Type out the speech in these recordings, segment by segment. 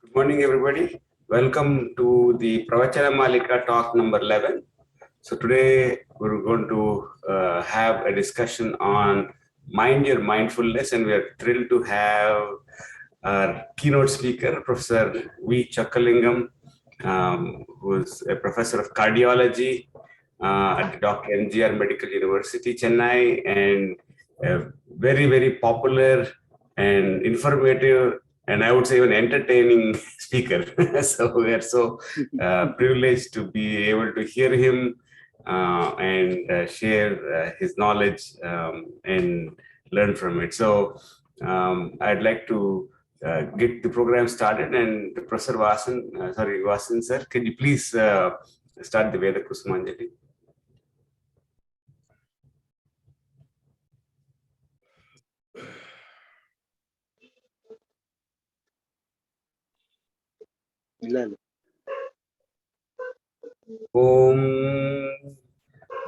Good morning, everybody. Welcome to the Pravachana Malika talk number 11. So today we're going to have a discussion on mind your mindfulness, and we are thrilled to have our keynote speaker, Professor V. Chockalingam, who is a professor of cardiology at Dr. NGR Medical University, Chennai, and a very, very popular and informative, and I would say even entertaining speaker. So we are so privileged to be able to hear him and share his knowledge and learn from it. So I'd like to get the program started, and Professor Vasan sir, can you please start the Veda Kusumanjali? Om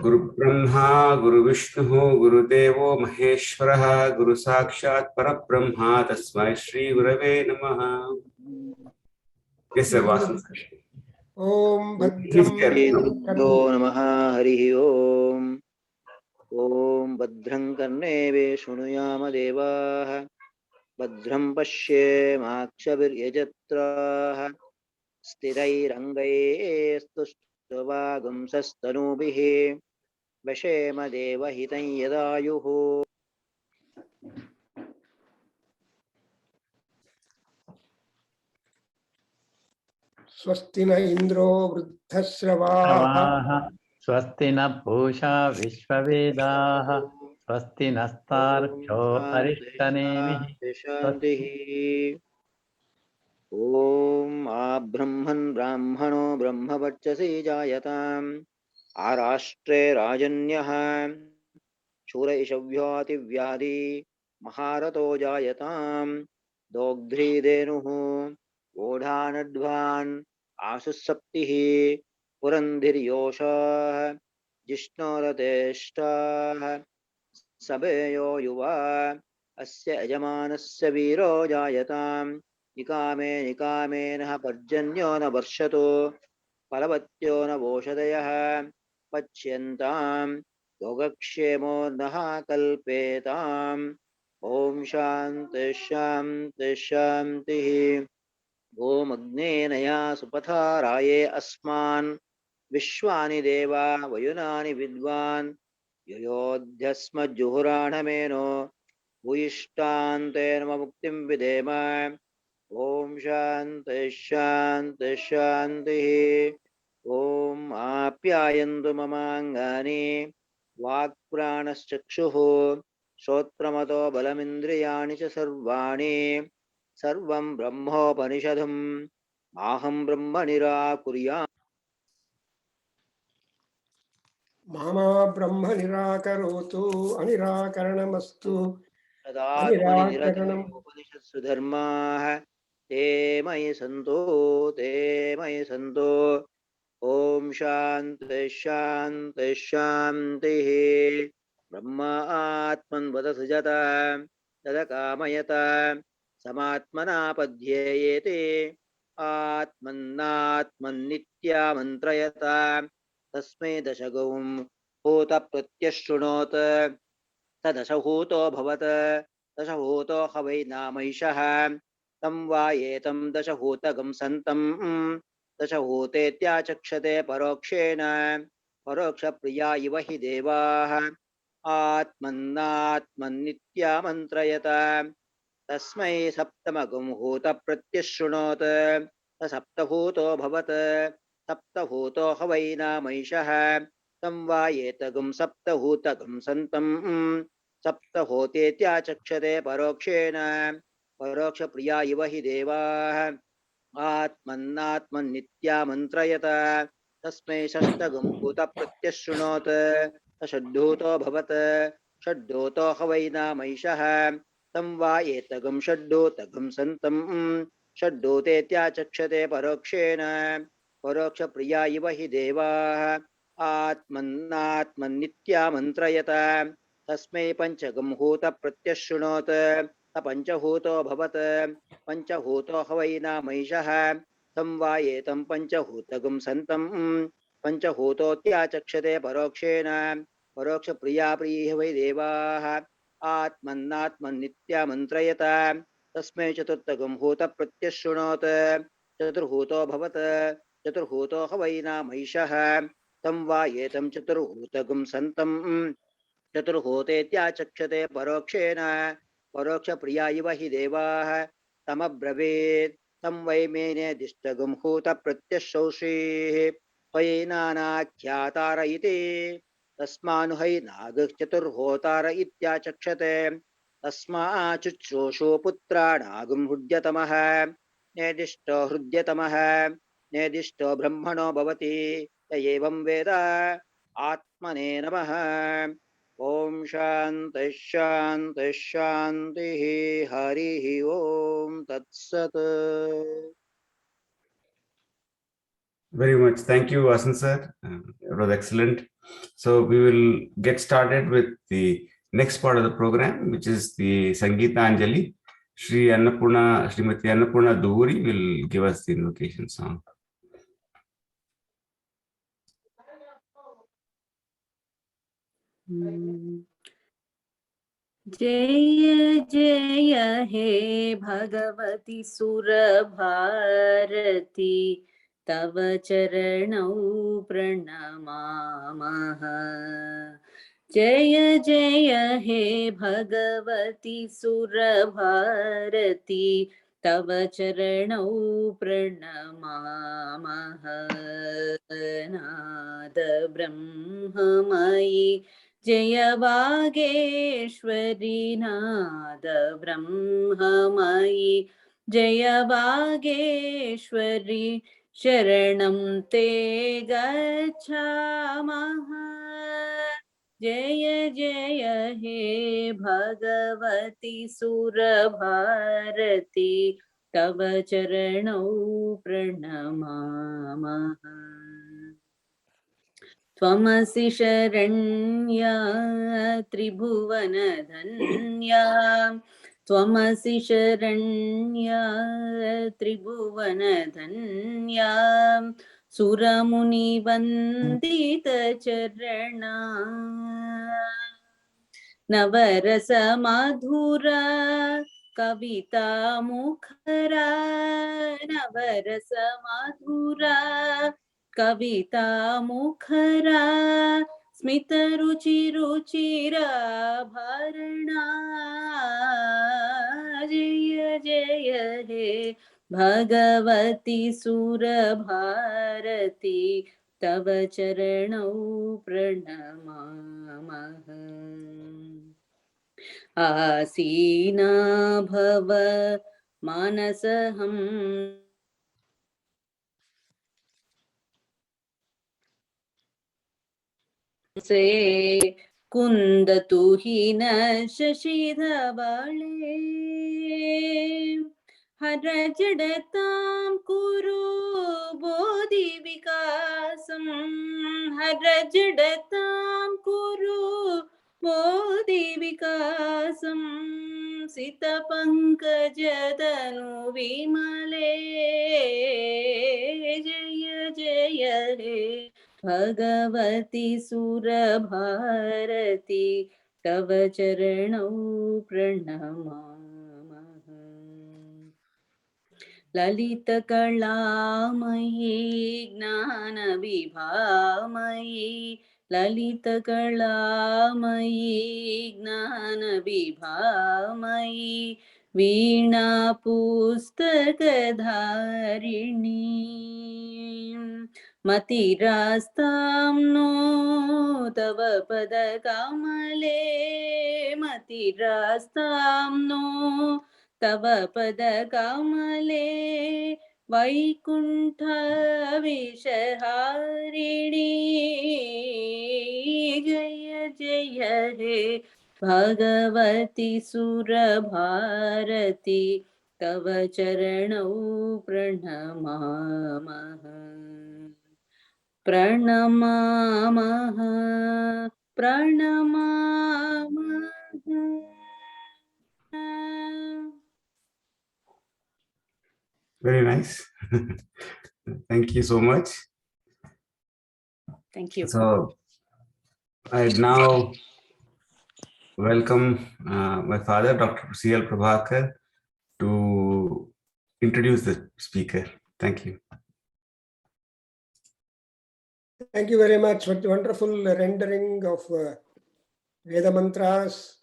Guru Brahma, Guru Vishnu, Guru Devo Maheshwara, Guru Sakshat Parabrahma, Tasmai Shri Gurave Namaha. Yes, sir, Vasan sir. Om Please carry on. Namaha Harihi Om. Om Badram Karneve Shunuyama Devaha Badram Pashye Makshavir Yajatraha Stirai Rangai Stustavagam Sastanubihi Vashema Deva Hitan Yadayuhu. Swastina Indro Vruddhasravaha Swastina Pusha Vishwavedaha Swastina Starcho Arishtanemihi Shantihi. Om Abrahman Brahmano Brahmavachasi Jayatam Arashtre Rajanyah Shuraishavyati Vyadi Maharato Jayatam Dogdhri Denuhu Odhanadvan Asusaptihi Purandhiryosha Jishnorateshta Sabeyo Yuva Asya Ajamanasya Viro Jayatam Nikame Naha Parjanyo na Varshato Palavatyo na Voshadayah Pachyantam Yogakshemo Naha Kalpetam Om Shanti Shanti Shanti. Om Agnenaya Supataraye Asman Vishwani Deva Vayunani Vidvan Yayodhyasma Juhuranameno Vishtanten Muktim Videma. Om Shanti Shanti Shanti. Om Apyayantu Mamangani Vakpranaschakshuhu Shotramato Balamindriyani Cha Sarvani Sarvam Brahmopanishadam Maham Brahma Nirakurya. Mama Brahma Nirakarotu Anirakaranamastu Tadatmani Upanishad Sudharma Te Mai Santo Om Shanti Shanti Shanti. Brahma Atman Vada Sujata Tadakamayata Samatmana Padhyayete Atmanatman Nitya Mantrayata Tasme Dashagum Hota Pratyashunot Tadashahuto Bhavata Dashahuto Havaina Maishaha Tam Vayetam Dashahutagam Santam Dashahote Tyachakshate Parokshena Paroksha Priya Ivahi Devaha Atmanatman Nitya Mantrayata Tasmai Saptamagam Hota Pratyashunot Saptahuto Bhavata Saptahuto Havaina Maishaha Tam Vayetagam Saptahutagam Santam Saptahote Tyachakshate Parokshena Paroksha Priya Ivahi Devaha Atmanatman Nitya Mantrayata Tasmai Shastagam Huta Pratyashunot Shadduto Bhavata Shadduto Havaina Maishaha Tam Vayetagam Shaddutagam Santam Shaddute Tyachakshate Parokshena Paroksha Priya Ivahi Devaha Atmanatman Nitya Mantrayata Tasmai Panchagam Huta Pratyashunot स पञ्चभूतो भवत् पञ्चभूतो हवैनामैषः संवायेतं पञ्चभूतगुं सन्तं पञ्चभूतोत्याचक्षते परोक्षेण परोक्षप्रिया प्रियः वै देवाः आत्मन्नात्मन्नित्यामन्त्रयत तस्मै चतुर्थगुं भूतप्रत्यशृणोत् चतुर्भूतो भवत् चतुर्भूतो हवैनामैषः संवायेतं चतुर्भूतगुं सन्तं चतुर्भूतेत्याचक्षते परोक्षेण परोक्षप्रिया इव हि देवाः तमब्रवीत् तं वै मेने दिष्टगुं भूतप्रत्यशौषीः हैनानाख्यातार इति तस्मानुहैनागः चतुर्होतार इत्याचक्षते तस्माच्चुश्रूषो पुत्राणागुं हृद्यतमः नेदिष्टो हृद्यतमः नेदिष्टो ब्रह्मणो भवति य एवं वेद आत्मने नमः। ओम शांति शांति शांति हरि ओम तत्सत्। Very much. Thank you, Vasan sir. It was excellent. So we will get started with the next part of the program, which is the Sangeeta Anjali. Srimati Annapurna Duri will give us the invocation song. जय जय हे भगवती सुरभारती तव चरणौ प्रणमामः। जय जय हे भगवती सुरभारती तव चरणौ प्रणमामः। नाद ब्रह्ममयि जय वागेश्वरी नाद ब्रह्ममयि जय वागेश्वरी शरणं ते गच्छामः। जय जय हे भगवती सुरभारती तव चरणौ प्रणमामः। त्वमसि शरण्या त्रिभुवनधन्या त्वमसि शरण्या त्रिभुवनधन्या सुरमुनिवन्दितचरणा नवरसमधुरा कविता मुखरा नवरसमधुरा कविता मुखरा स्मितरुचिरुचिराभरणा। जय जय हे भगवती सुरभारती तव चरणौ प्रणमामः। आसीना भव मानसहं से कुन्दतु हि न शशिधवले हर जडतां कुरु बोधिविकासं हर जडतां कुरु बोधिविकासं सितपङ्कजतनु विमले। जय जय हे भगवती सुरभारती तव चरणौ प्रणमामः। ललितकलामयी ज्ञानविभामयी ललितकलामयी ज्ञानविभामयी वीणा पुस्तकधारिणी मतिरास्तां नो तव पदकमले मतिरास्तां नो तव पदकमले वैकुण्ठ विषहारिणी। जय जय हे भगवती सुरभारती तव चरणौ प्रणमामः प्रणमामः प्रणमामः। Very nice. Thank you so much. Thank you. So I now welcome my father, Dr. C.L. Prabhakar, to introduce the speaker. Thank you. Thank you very much for the wonderful rendering of Veda mantras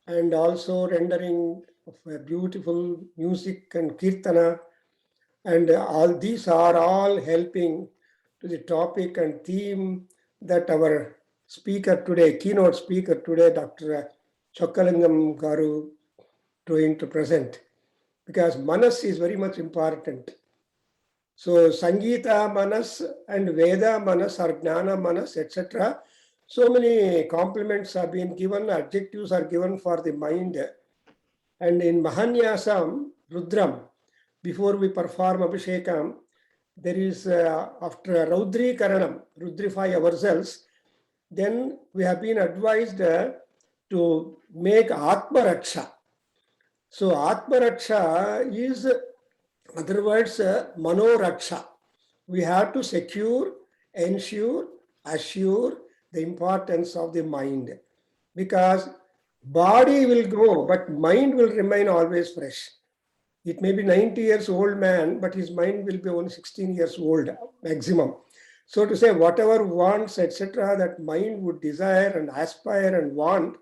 and also rendering of beautiful music and kirtana. And all these are all helping to the topic and theme that our speaker today, keynote speaker today, Dr. Chockalingam Garu, going to present. Because manas is very much important. So Sangeeta manas and Veda manas or Jnana manas, etc. So many compliments have been given, adjectives are given for the mind. And in Mahanyasam, Rudram, before we perform Abhishekam, there is after Raudri Karanam, Rudrify ourselves, then we have been advised to make Atma Raksha. So Atma Raksha is, other words, Mano Raksha. We have to secure, ensure, assure the importance of the mind. Because body will go, but mind will remain always fresh. It may be 90 years old man, but his mind will be only 16 years old maximum. So to say whatever wants, etc., that mind would desire and aspire and want,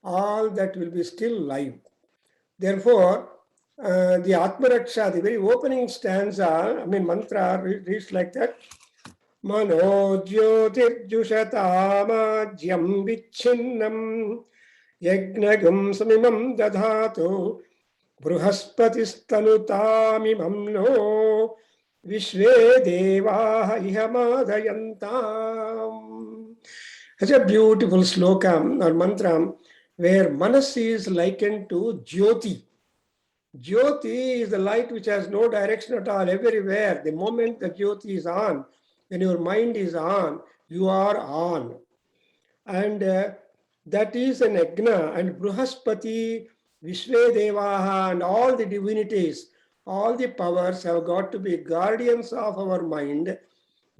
all that will be still live. Therefore, the Atma Raksha, the very opening stanza, mantra reads like that. Mano jyotirjushatamadyam vichinnam yagnagam samimam dadhatu bruhaspatistanutamimam no vishve devaha ihamadayantam. Such a beautiful slokam or mantra where manas is likened to jyoti. Jyoti is the light which has no direction at all, everywhere. The moment the jyoti is on, when your mind is on, you are on. And that is an yajna. And Bruhaspati, Vishvedevaha, and all the divinities, all the powers have got to be guardians of our mind,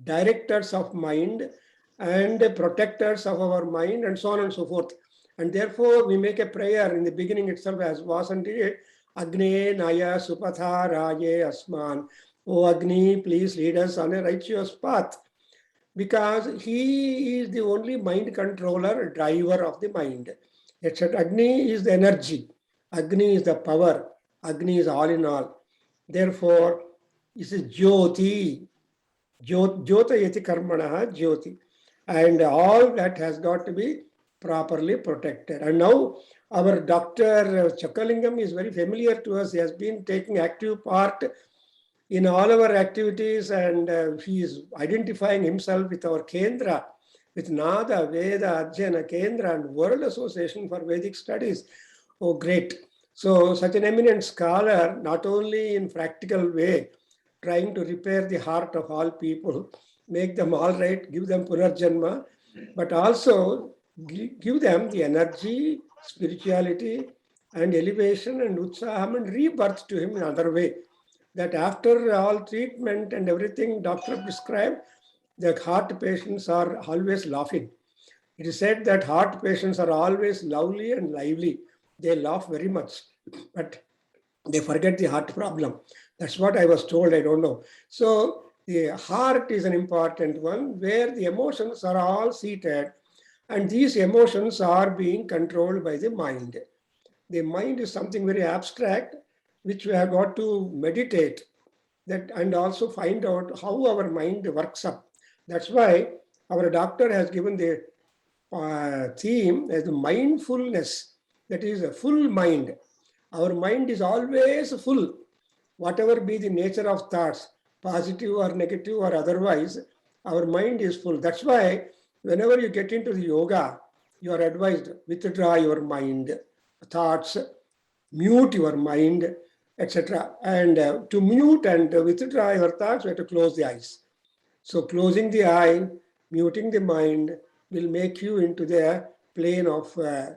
directors of mind, and protectors of our mind, and so on and so forth. And therefore, we make a prayer in the beginning itself, as wasn't it? Agne Naya Supatha Raje Asman. O Agni, please lead us on a righteous path. Because he is the only mind controller, driver of the mind. Except Agni is the energy. Agni is the power. Agni is all in all. Therefore, this is Jyoti. Jyotayati karmana Jyoti. And all that has got to be properly protected. And now our Dr. Chockalingam is very familiar to us. He has been taking active part in all our activities, and he is identifying himself with our Kendra, with Nada, Veda, Adhyayana, Kendra, and World Association for Vedic Studies. Oh, great. So such an eminent scholar, not only in practical way, trying to repair the heart of all people, make them all right, give them punarjanma, but also give them the energy, spirituality, and elevation and utsaham and rebirth to him in another way. That after all treatment and everything doctor prescribed, the heart patients are always laughing. It is said that heart patients are always lovely and lively. They laugh very much, but they forget the heart problem. That's what I was told, I don't know. So the heart is an important one where the emotions are all seated, and these emotions are being controlled by the mind. The mind is something very abstract, which we have got to meditate that and also find out how our mind works up. That's why our doctor has given the theme as mindfulness, that is a full mind. Our mind is always full, whatever be the nature of thoughts, positive or negative or otherwise, our mind is full. That's why whenever you get into the yoga, you are advised withdraw your mind, thoughts, mute your mind, etc. And to mute and withdraw your thoughts, we have to close the eyes. So closing the eye, muting the mind will make you into the plane of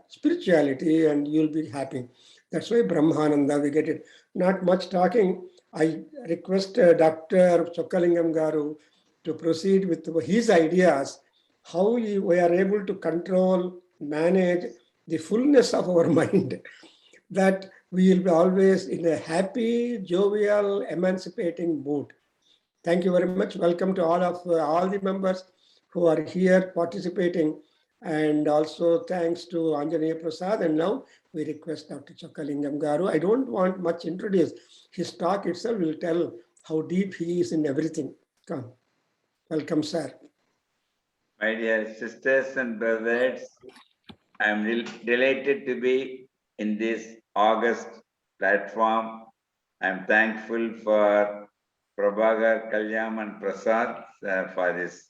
spirituality and you'll be happy. That's why Brahmananda, we get it. Not much talking. I request Dr. Chockalingam Garu to proceed with his ideas, how we are able to control, manage the fullness of our mind, that we will be always in a happy, jovial, emancipating mood. Thank you very much. Welcome to all the members who are here participating. And also thanks to Anjaneya Prasad. And now we request Dr. Chockalingam Garu. I don't want much introduce. His talk itself will tell how deep he is in everything. Come. Welcome, sir. My dear sisters and brothers, I am delighted to be in this August platform. I am thankful for Prabhagar, Kalyam and Prasad for this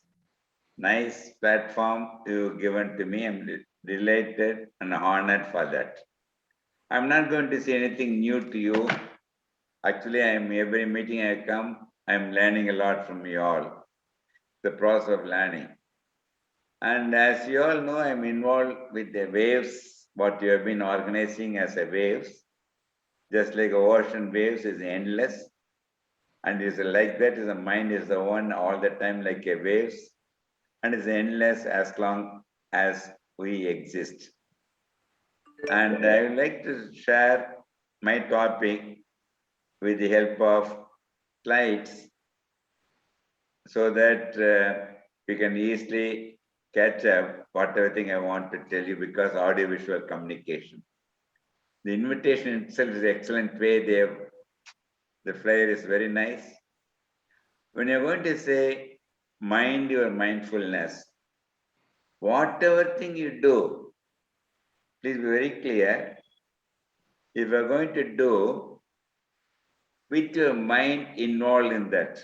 nice platform you given to me. I am delighted and honored for that. I am not going to say anything new to you. Actually, every meeting I come, I am learning a lot from you all. The process of learning. And as you all know, I'm involved with the waves, what you have been organizing as a waves. Just like ocean waves is endless. And it's like that, the mind is the one all the time like a waves. And it's endless as long as we exist. And I would like to share my topic with the help of slides so that we can easily catch up whatever thing I want to tell you, because audio-visual communication. The invitation itself is an excellent way. The flyer is very nice. When you're going to say, mind your mindfulness, whatever thing you do, please be very clear. If you're going to do with your mind involved in that.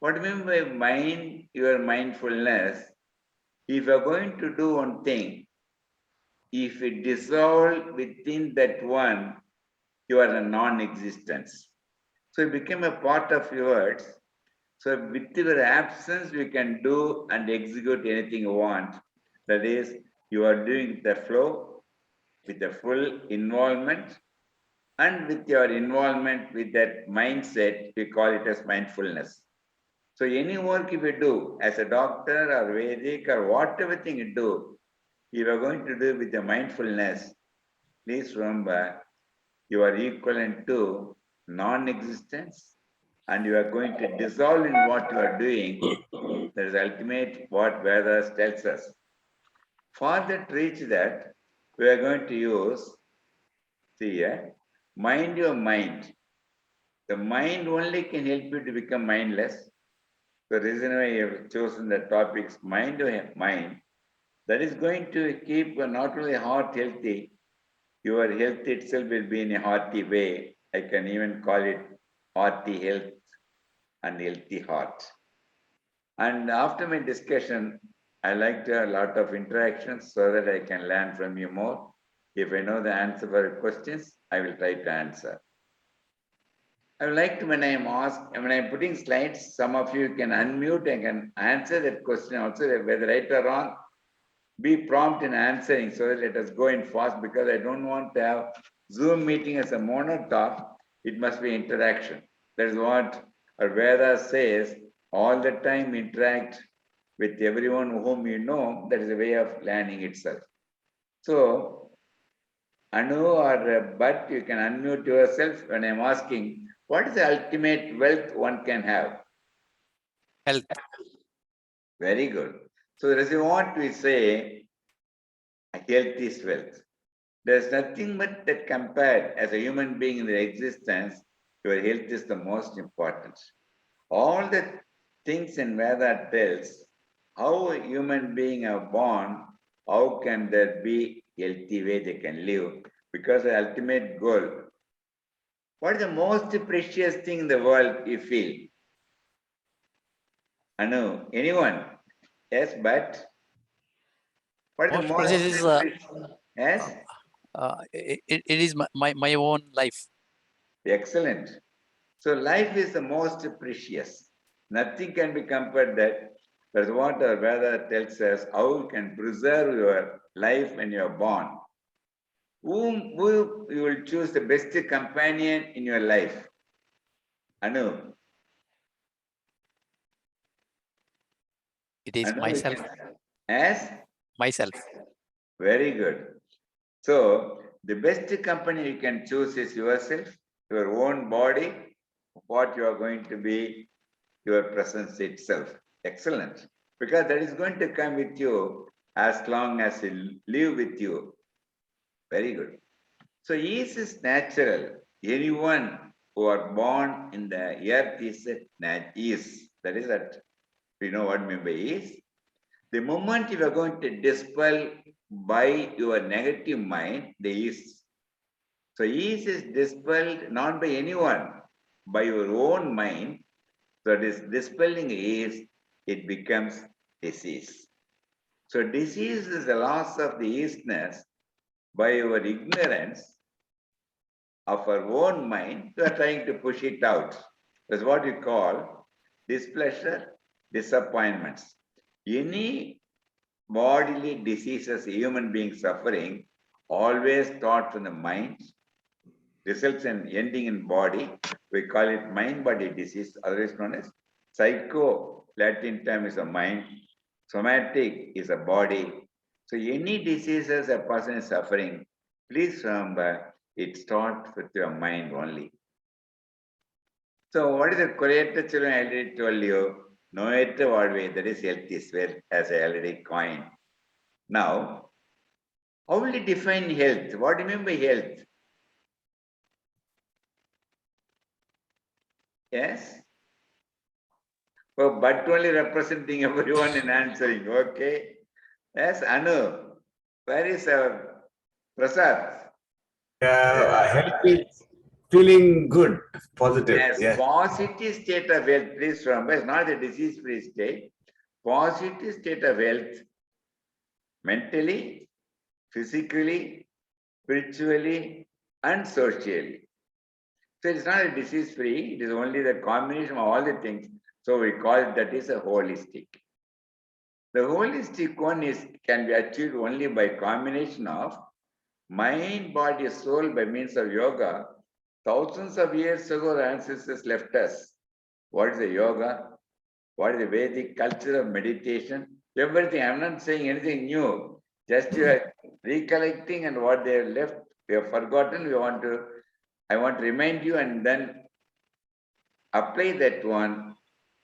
What do you mean by mind, your mindfulness? If you're going to do one thing, if it dissolves within that one, you are a non-existence. So it became a part of yours. So with your absence, you can do and execute anything you want. That is, you are doing the flow with the full involvement, and with your involvement with that mindset, we call it as mindfulness. So any work if you do as a doctor or Vedic or whatever thing you do, if you are going to do with the mindfulness, please remember you are equivalent to non-existence, and you are going to dissolve in what you are doing. That is ultimate what Veda tells us. For that, reach that, we are going to use, see here, mind your mind. The mind only can help you to become mindless. The reason why I have chosen the topic is mind your mind. That is going to keep not only heart healthy, your health itself will be in a hearty way. I can even call it hearty health and healthy heart. And after my discussion, I like to have a lot of interactions so that I can learn from you more. If I know the answer for your questions, I will try to answer. I would like to, when I am asked, when I am putting slides, some of you can unmute and can answer that question also, whether right or wrong. Be prompt in answering so that let us go in fast, because I don't want to have Zoom meeting as a mono talk. It must be interaction. That is what our Veda says, all the time interact with everyone whom you know. That is a way of learning itself. So, Anu or Bharat, you can unmute yourself when I'm asking, what is the ultimate wealth one can have? Health. Very good. So that is what we say, health is wealth. There's nothing but that compared as a human being in the existence, your health is the most important. All the things in Veda tells how a human being are born, how can there be healthy way they can live, because the ultimate goal. What is the most precious thing in the world you feel? Anu, anyone? Yes, but what is the Most most precious is precious? Yes? it is my own life. Excellent. So life is the most precious. Nothing can be compared that. That's what our Veda tells us, how you can preserve your life when you are born. Whom you will choose the best companion in your life? Anu. It is Anu, myself. As? Myself. Very good. So, the best company you can choose is yourself, your own body, what you are going to be, your presence itself. Excellent. Because that is going to come with you as long as you live with you. Very good. So ease is natural. Anyone who are born in the earth is ease. That is that. We know what mean by ease. The moment you are going to dispel by your negative mind, the ease. So ease is dispelled not by anyone, by your own mind. So this dispelling ease, it becomes disease. So disease is the loss of the easiness by your ignorance of our own mind. You are trying to push it out. That's what you call displeasure, disappointments. Any bodily diseases a human being suffering always start from the mind, results in ending in body. We call it mind-body disease, otherwise known as psycho. Latin term is a mind. Somatic is a body. So any diseases a person is suffering, please remember it starts with your mind only. So what is the correct children I already told you? No matter what way, that is health is well, as I already coined. Now, how will you define health? What do you mean by health? Yes? Oh, but only representing everyone in answering. Okay. Yes, Anu. Where is Prasad? Health is feeling good, positive. Yes, Yeah. positive state of health. Please remember, it's not a disease-free state. Positive state of health, mentally, physically, spiritually, and socially. So it's not a disease-free. It is only the combination of all the things. So we call it that is a holistic. The holistic one can be achieved only by combination of mind, body, soul by means of yoga. Thousands of years ago, the ancestors left us. What is the yoga? What is the Vedic culture of meditation? Everything. I'm not saying anything new. Just you are recollecting and what they have left, we have forgotten. I want to remind you and then apply that one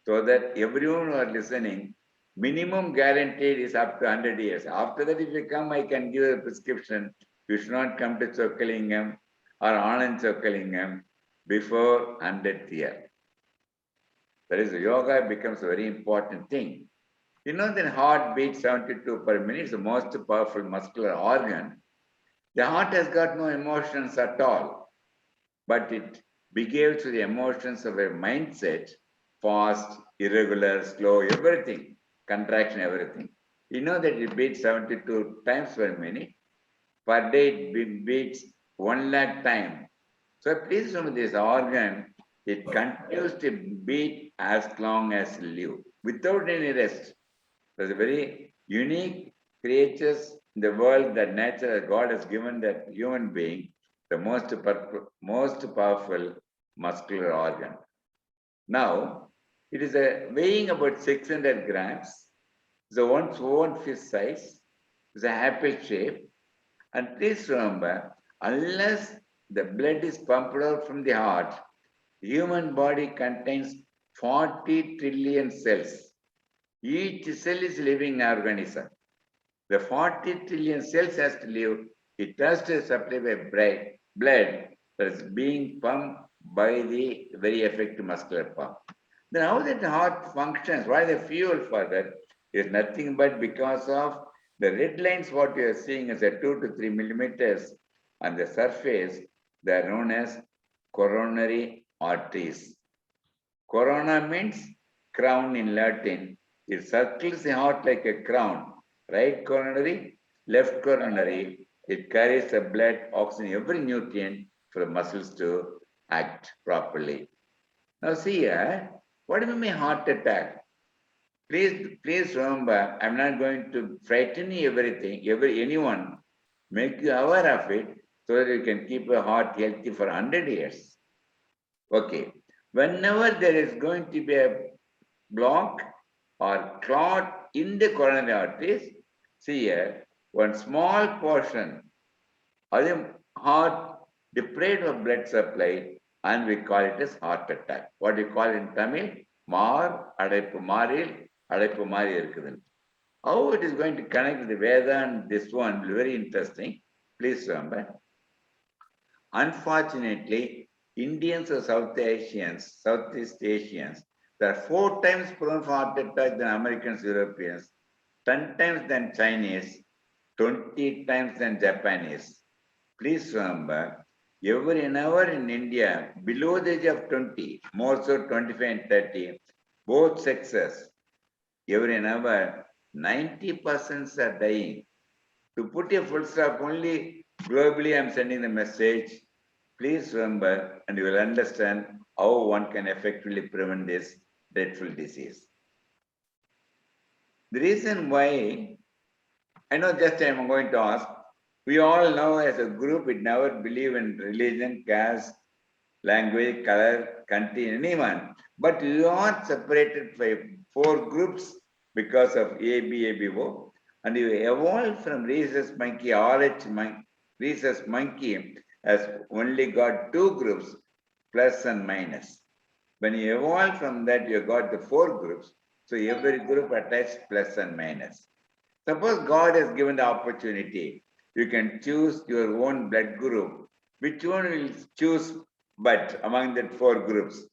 so that everyone who are listening, minimum guaranteed is up to 100 years. After that, if you come, I can give a prescription. You should not come to Chockalingam or Anand Chockalingam before 100th year. That is, yoga becomes a very important thing. You know that heart beats 72 per minute is the most powerful muscular organ. The heart has got no emotions at all, but it behaves to the emotions of a mindset, fast, irregular, slow, everything, contraction, everything. You know that it beats 72 times per minute. Per day it beats 1 lakh times. So please remember this organ, it continues to beat as long as you live, without any rest. There's a very unique creatures in the world that nature, God has given that human being, the most powerful muscular organ. Now, it is weighing about 600 grams. It's a one's own fist size. It's a apple shape. And please remember, unless the blood is pumped out from the heart, the human body contains 40 trillion cells. Each cell is a living organism. The 40 trillion cells has to live. It has to supply blood that is being pumped by the very effective muscular pump. Then how that heart functions, why the fuel for that is nothing but because of the red lines what we are seeing is a 2 to 3 millimeters on the surface. They are known as coronary arteries. Corona means crown in Latin. It circles the heart like a crown. Right coronary, left coronary. It carries the blood, oxygen, every nutrient for the muscles to act properly. Now see here, what do you mean heart attack? Please remember, I'm not going to frighten you anyone, make you aware of it. so that you can keep your heart healthy for 100 years. Okay. Whenever there is going to be a block or clot in the coronary arteries, see here, one small portion of the heart deprived of blood supply, and we call it as heart attack. What do you call it in Tamil? Adaipu Maril, Adaipu Mari irukudhu. How it is going to connect with the Veda and this one, very interesting. Please remember. Unfortunately, Indians or Southeast Asians, they are 4 times prone for heart attack than Americans, Europeans, 10 times than Chinese, 20 times than Japanese. Please remember, every an hour in India, below the age of 20, more so 25 and 30, both sexes, every an hour, 90% are dying. To put a full stop, only globally I'm sending the message. Please remember, and you will understand how one can effectively prevent this dreadful disease. The reason why, I know just I'm going to ask, we all know as a group, we never believe in religion, caste, language, color, country, anyone. But you are separated by 4 groups because of ABO, and you evolved from rhesus monkey, rhesus monkey has only got 2 groups, plus and minus. When you evolve from that, you got the 4 groups. So every group attached plus and minus. Suppose God has given the opportunity, you can choose your own blood group. Which one will choose but among the 4 groups?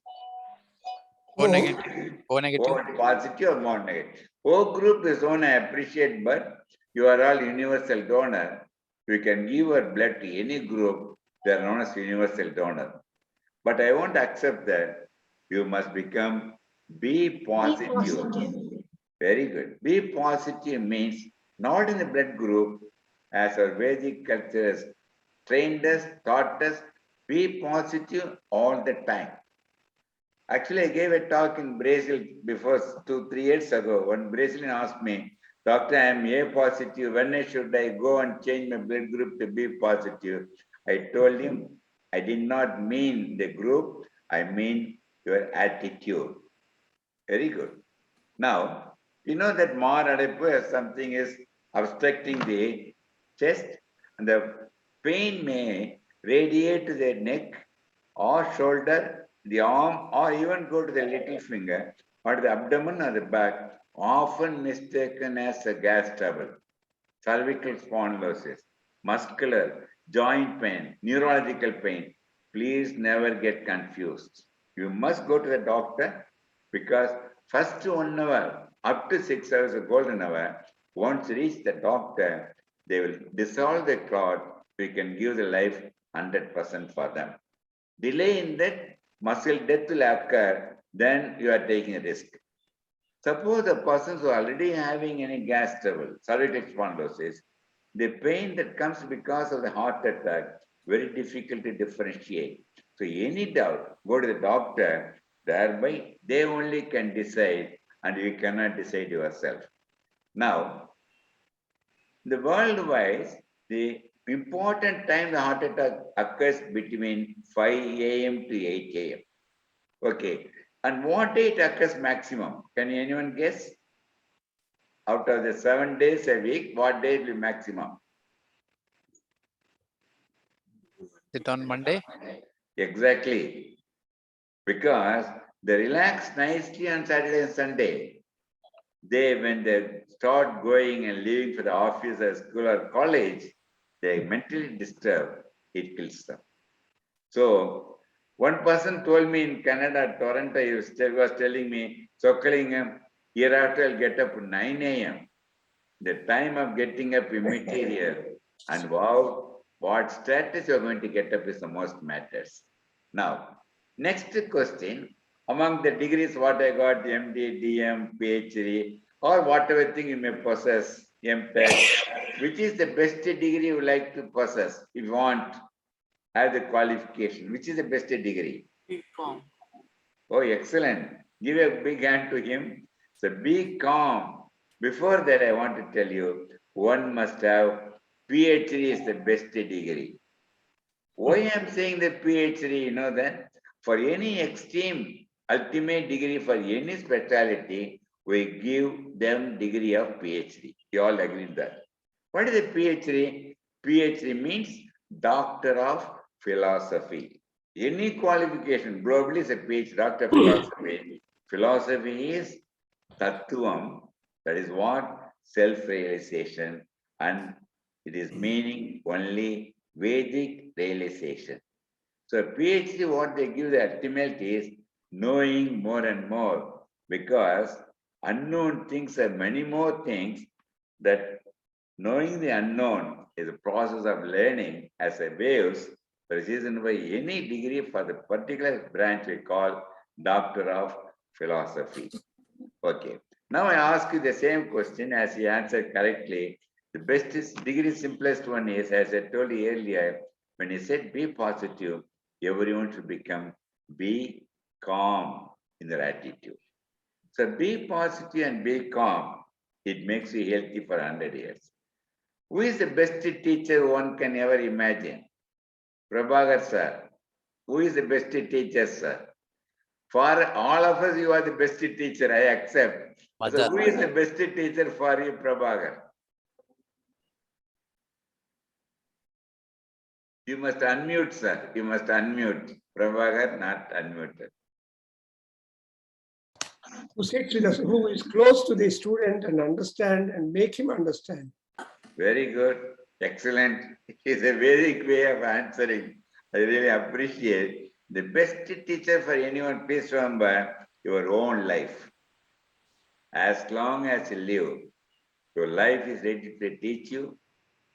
O negative. O negative. O positive or more negative. O group is one I appreciate, but you are all universal donor. You can give your blood to any group, they are known as universal donor. But I won't accept that. You must become B positive. Very good. B positive means not in the blood group, as our Vedic culture has trained us, taught us, be positive all the time. Actually, I gave a talk in Brazil before 2-3 years ago. One Brazilian asked me, Doctor, I am A positive. When should I go and change my blood group to B positive? I told him, I did not mean the group, I mean your attitude. Very good. Now, you know that Maharadepu something is obstructing the chest, and the pain may radiate to the neck or shoulder, the arm, or even go to the little finger, or the abdomen or the back, often mistaken as a gas trouble, cervical spondylosis, muscular, joint pain, neurological pain. Please never get confused. You must go to the doctor, because first 1 hour up to 6 hours of golden hour, once you reach the doctor, they will dissolve the clot. We can give the life 100% for them. Delay in that, muscle death will occur, then you are taking a risk. Suppose the persons who are already having any gas trouble, cervical spondylosis, the pain that comes because of the heart attack, very difficult to differentiate. So any doubt, go to the doctor, thereby they only can decide, and you cannot decide yourself. Now, the worldwide, the important time the heart attack occurs between 5 a.m. to 8 a.m. Okay. And what day it occurs maximum? Can anyone guess? Out of the 7 days a week, what day will be maximum? Is it on Monday? Exactly. Because they relax nicely on Saturday and Sunday. When they start going and leaving for the office or school or college, they mentally disturbed, it kills them. So one person told me in Canada, Toronto, he was telling me, Chockalingam, hereafter I'll get up at 9 a.m. The time of getting up immaterial. And wow, what status you're going to get up is the most matters. Now, next question, among the degrees what I got, MD, DM, PhD, or whatever thing you may possess, MTech, which is the best degree you like to possess if you want? Have the qualification. Which is the best degree? BCom. Oh, excellent. Give a big hand to him. So be calm. Before that, I want to tell you, one must have PhD is the best degree. Why I'm saying the PhD, you know that for any extreme ultimate degree for any specialty, we give them degree of PhD. You all agree with that. What is a PhD? PhD means Doctor of Philosophy. Any qualification, globally is a PhD, Doctor of Philosophy. Philosophy is Tattvam, that is what? Self-realization, and it is meaning only Vedic realization. So PhD, what they give the ultimate is knowing more and more, because unknown things are many more things. That knowing the unknown is a process of learning as a waves. The reason why any degree for the particular branch we call Doctor of Philosophy. Okay. Now I ask you the same question as you answered correctly. The best degree, simplest one is, as I told you earlier, when you said be positive, everyone should become be calm in their attitude. So be positive and be calm. It makes you healthy for 100 years. Who is the best teacher one can ever imagine? Prabhagar sir. Who is the best teacher, sir? For all of us, you are the best teacher, I accept. So Mother. who is the best teacher for you, Prabhagar? You must unmute, sir. You must unmute. Prabhagar, not unmuted. Who sits with us, who is close to the student and understand and make him understand. Very good. Excellent. It's a Vedic way of answering. I really appreciate. The best teacher for anyone, please remember your own life. As long as you live, your life is ready to teach you.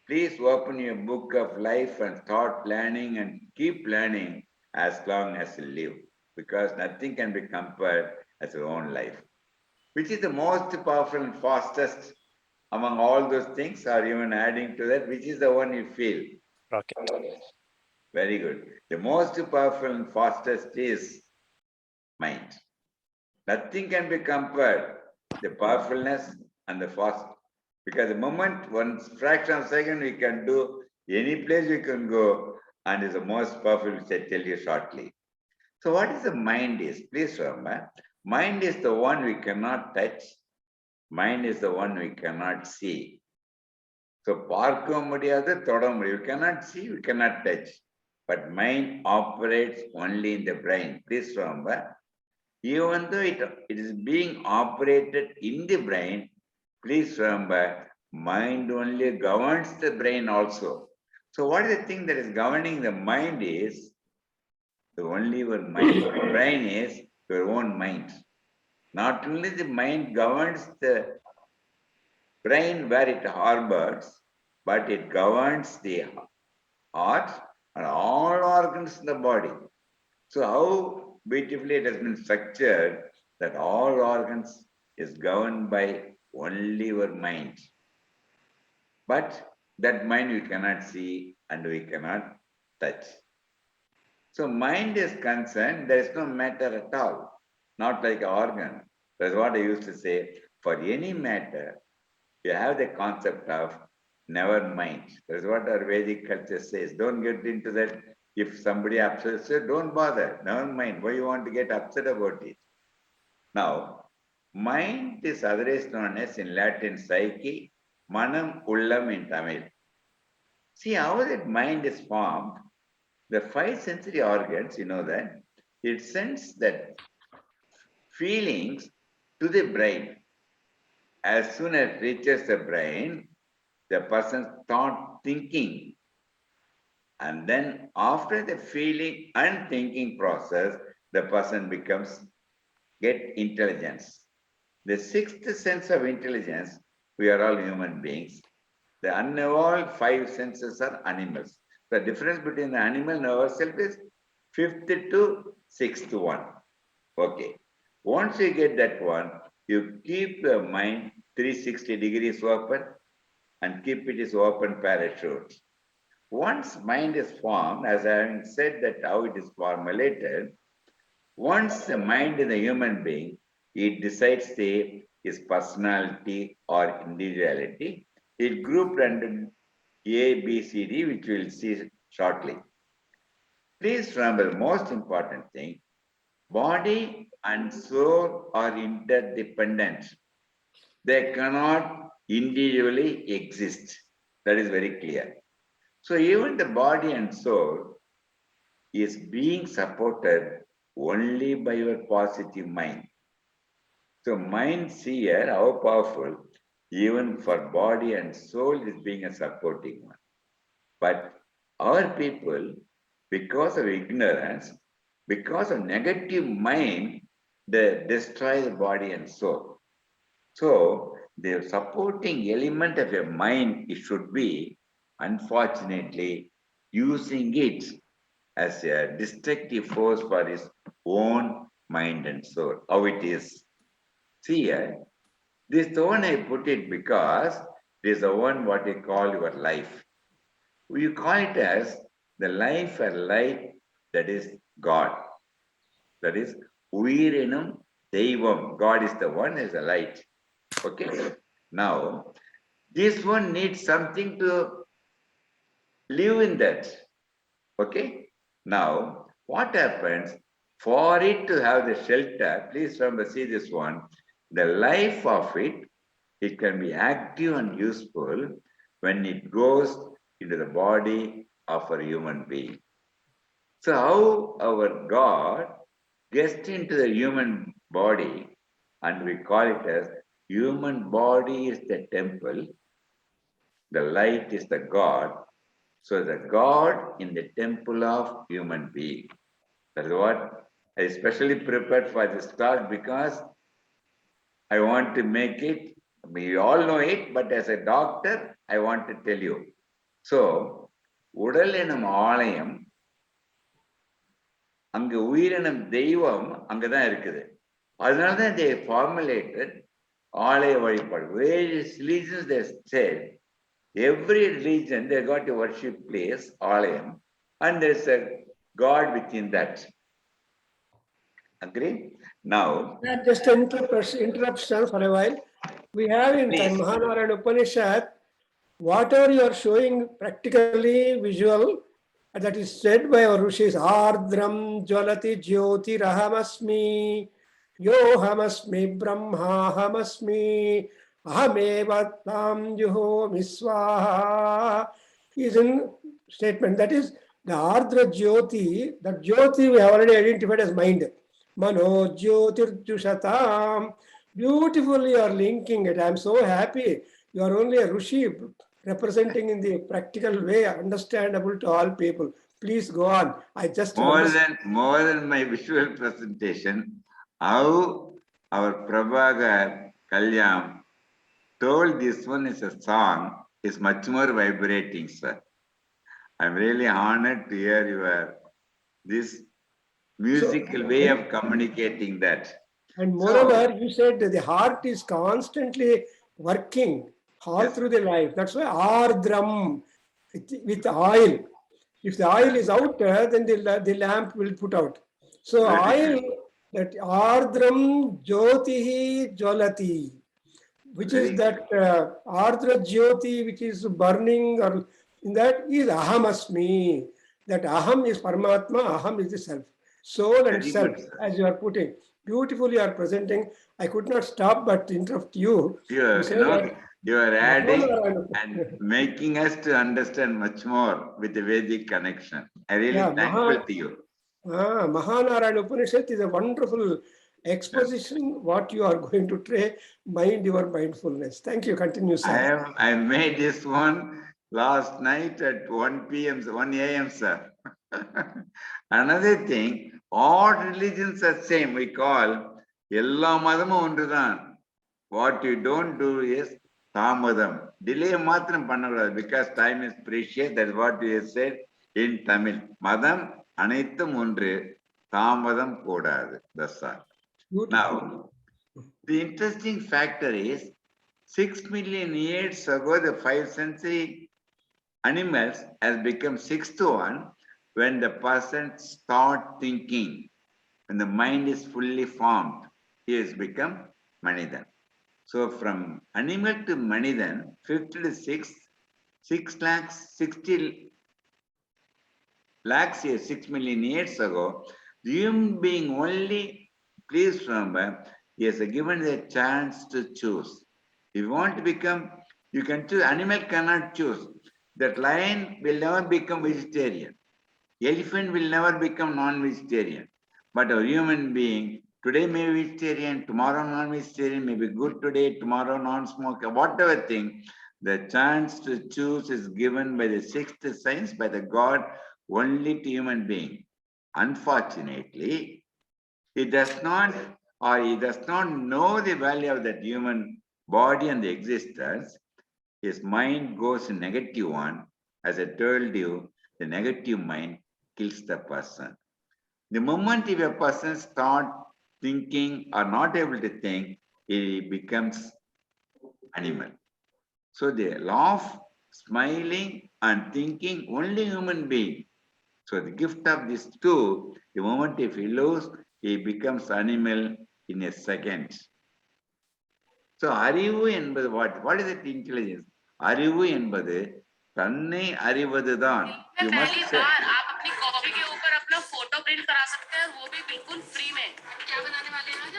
Please open your book of life and start learning and keep learning as long as you live, because nothing can be compared as your own life. Which is the most powerful and fastest among all those things, or even adding to that, which is the one you feel? Rocket. Very good. The most powerful and fastest is mind. Nothing can be compared, the powerfulness and the fast. Because the moment, one fraction of a second, we can do any place we can go, and is the most powerful, which I tell you shortly. So what is the mind is? Please remember, mind is the one we cannot touch. Mind is the one we cannot see. So பார்க்க முடியாது, தொட முடியாது. You cannot see, you cannot touch. But mind operates only in the brain. Please remember, even though it is being operated in the brain, please remember, mind only governs the brain also. So what is the thing that is governing the mind is the only your mind. Brain is your own mind. Not only the mind governs the brain where it harbors, but it governs the heart and all organs in the body. So how beautifully it has been structured that all organs is governed by only your mind. But that mind we cannot see and we cannot touch. So mind is concerned, there is no matter at all, not like an organ. That's what I used to say. For any matter, you have the concept of never mind. That's what our Vedic culture says. Don't get into that. If somebody upsets you, don't bother. Never mind. Why you want to get upset about it? Now, mind is otherwise known as in Latin psyche, manam ullam in Tamil. See how that mind is formed. The 5 sensory organs, you know that, it sends that feelings to the brain. As soon as it reaches the brain, the person starts thinking. And then after the feeling and thinking process, the person get intelligence. The 6th sense of intelligence, we are all human beings. The unevolved 5 senses are animals. The difference between the animal and ourselves is 5th to 6th one. Okay. Once you get that one, you keep your mind 360 degrees open and keep it as open parachute. Once mind is formed, as I have said that how it is formulated, once the mind in the human being, it decides his personality or individuality, it grouped under A, B, C, D, which we will see shortly. Please remember, most important thing, body and soul are interdependent. They cannot individually exist. That is very clear. So even the body and soul is being supported only by your positive mind. So mind see here how powerful, even for body and soul is being a supporting one. But our people, because of ignorance, because of negative mind, they destroy the body and soul. So the supporting element of your mind, it should be, unfortunately, using it as a destructive force for his own mind and soul. How it is. See here, this one I put it because this is the one what we call your life. We call it as the life and light, that is God. That is Uirinum Devam. God is the one, is the light. Okay. Now, this one needs something to live in that. Okay. Now, what happens for it to have the shelter? Please remember, see this one. The life of it, it can be active and useful when it goes into the body of a human being. So how our God gets into the human body, and we call it as human body is the temple, the light is the God. So the God in the temple of human being. That's what I especially prepared for this talk, because I want to make it, we all know it, but as a doctor, I want to tell you. So, உடல் எனும் ஆலயம், அங்க உயிரினம் தெய்வம் அங்கதான் இருக்குது. அதனாலதான் they formulated ஆலய வழிபாடு. Various religions they said, every religion they got a worship place, ஆலயம், and there's a God within that. Agree? Now, Just interruption for a while. We have in Mahanarayana Upanishad, whatever you are showing practically visual, that is said by our rishis, Ardram Jwalati Jyoti Rahamasmi, Yohamasmi Brahmahamasmi, Ahameva Tam Juho Miswaha, is in statement. That is the Ardra Jyoti, that Jyoti we have already identified as mind. Mano Jyotirjushatam. Beautifully you are linking it. I am so happy. You are only a Rishi representing in the practical way, understandable to all people. Please go on. I just more than my visual presentation, how our Prabhagar Kalyam told this one is a song is much more vibrating, sir. I'm really honored to hear your this musical way of communicating that. And moreover, you said that the heart is constantly working all through the life. That's why Ardram with oil. If the oil is out, then the lamp will put out. So oil, that Ardram Jyotihi Jwalati, which is that Ardra Jyoti, which is burning, or in that is Ahamasmi. That Aham is Paramatma, Aham is the self. Soul and self, as you are putting. Beautifully you are presenting. I could not stop but interrupt you. You are adding and making us to understand much more with the Vedic connection. I really thankful to you. Mahanarayana Upanishad is a wonderful exposition what you are going to try, mind your mindfulness. Thank you. Continue, sir. I made this one last night at 1 a.m., sir. Another thing, all religions are same. We call Ella Madama Undudan. What you don't do is Tamadam. Delay matram pannagadadu because time is precious. That's what we have said in Tamil. Madam Anaitum Undru, Tamadam Kodadu. That's all. Now, the interesting factor is 6 million years ago, the 5th century animals has become sixth one when the person start thinking. When the mind is fully formed, he has become Manidan. So from animal to Manidan, 5th to 6th, 6 lakhs 60 lakhs years, 6 million years ago, the human being only, please remember, he has given the chance to choose. If you want to become, you can choose. Animal cannot choose. That lion will never become vegetarian. Elephant will never become non-vegetarian. But a human being, today may be vegetarian, tomorrow non-vegetarian, may be good today, tomorrow non-smoker, whatever thing, the chance to choose is given by the sixth sense, by the God, only to human being. Unfortunately, he does not, or he does not know the value of that human body and the existence. His mind goes in negative one. As I told you, the negative mind kills the person. The moment if a person starts thinking or not able to think, he becomes animal. So the law of smiling and thinking, only human being. So the gift of these two, the moment if he loses, he becomes animal in a second. So அறிவு என்பது what is it intelligence? அறிவு என்பது தன்னை அறிவதுதான். You must say. आप अपनी copy के ऊपर अपना फोटो प्रिंट करा सकते हैं, वो भी बिल्कुल फ्री में. क्या बनाने वाले हैं आज?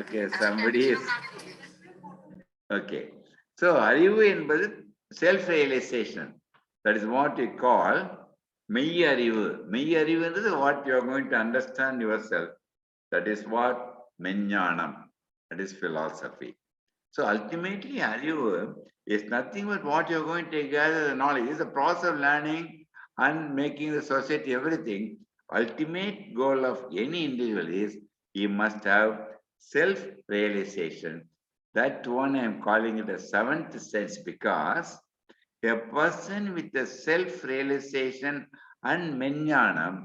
Okay, somebody is. Okay. So அறிவு என்பது self realization. That is what we call மெய் அறிவு. மெய் அறிவு என்பது what you are going to understand yourself. That is what மெஞ்ஞானம். That is philosophy. So ultimately, அறிவு is nothing but what you are going to gather the knowledge. It's a process of learning and making the society everything. Ultimate goal of any individual is he must have self-realization. That one I am calling it a seventh sense, because a person with a self-realization and மெஞ்ஞானம்,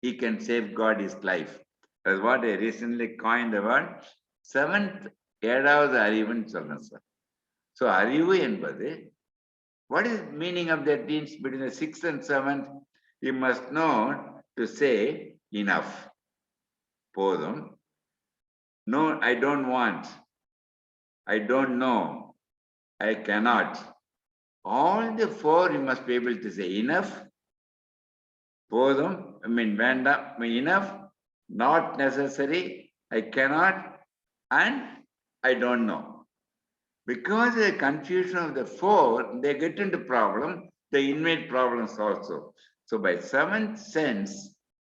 he can safeguard his life. That's what I recently coined the word seventh, ஏழாவது அறிவுன்னு சொல்றேன் sir. So அறிவு என்பது, what is the meaning of that means between the sixth and seventh? You must know to say enough. போதும். No, I don't want. I don't know. I cannot. All the four you must be able to say enough. போதும், I mean வேண்டாம், I mean enough, not necessary, I cannot, and I don't know. Because of the confusion of the four, they get into problem, they invade problems also. So by seventh sense,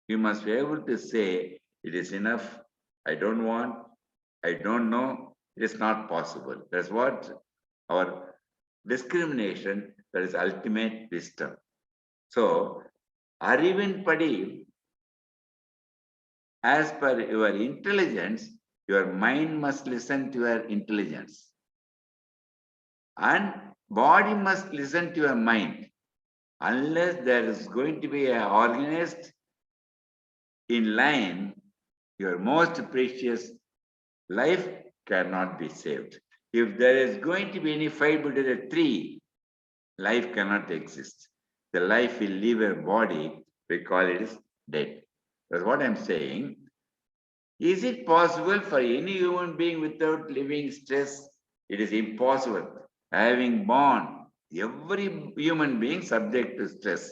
you must be able to say, it is enough, I don't want, I don't know, it is not possible. That's what our discrimination, that is ultimate wisdom. So, அறிவின் படி, as per your intelligence, your mind must listen to your intelligence. And body must listen to your mind. Unless there is going to be an organist in line, your most precious life cannot be saved. If there is going to be any fight between the three, life cannot exist. The life will leave your body, we call it is dead. That's what I'm saying. Is it possible for any human being without living stress? It is impossible. Having born, every human being subject to stress.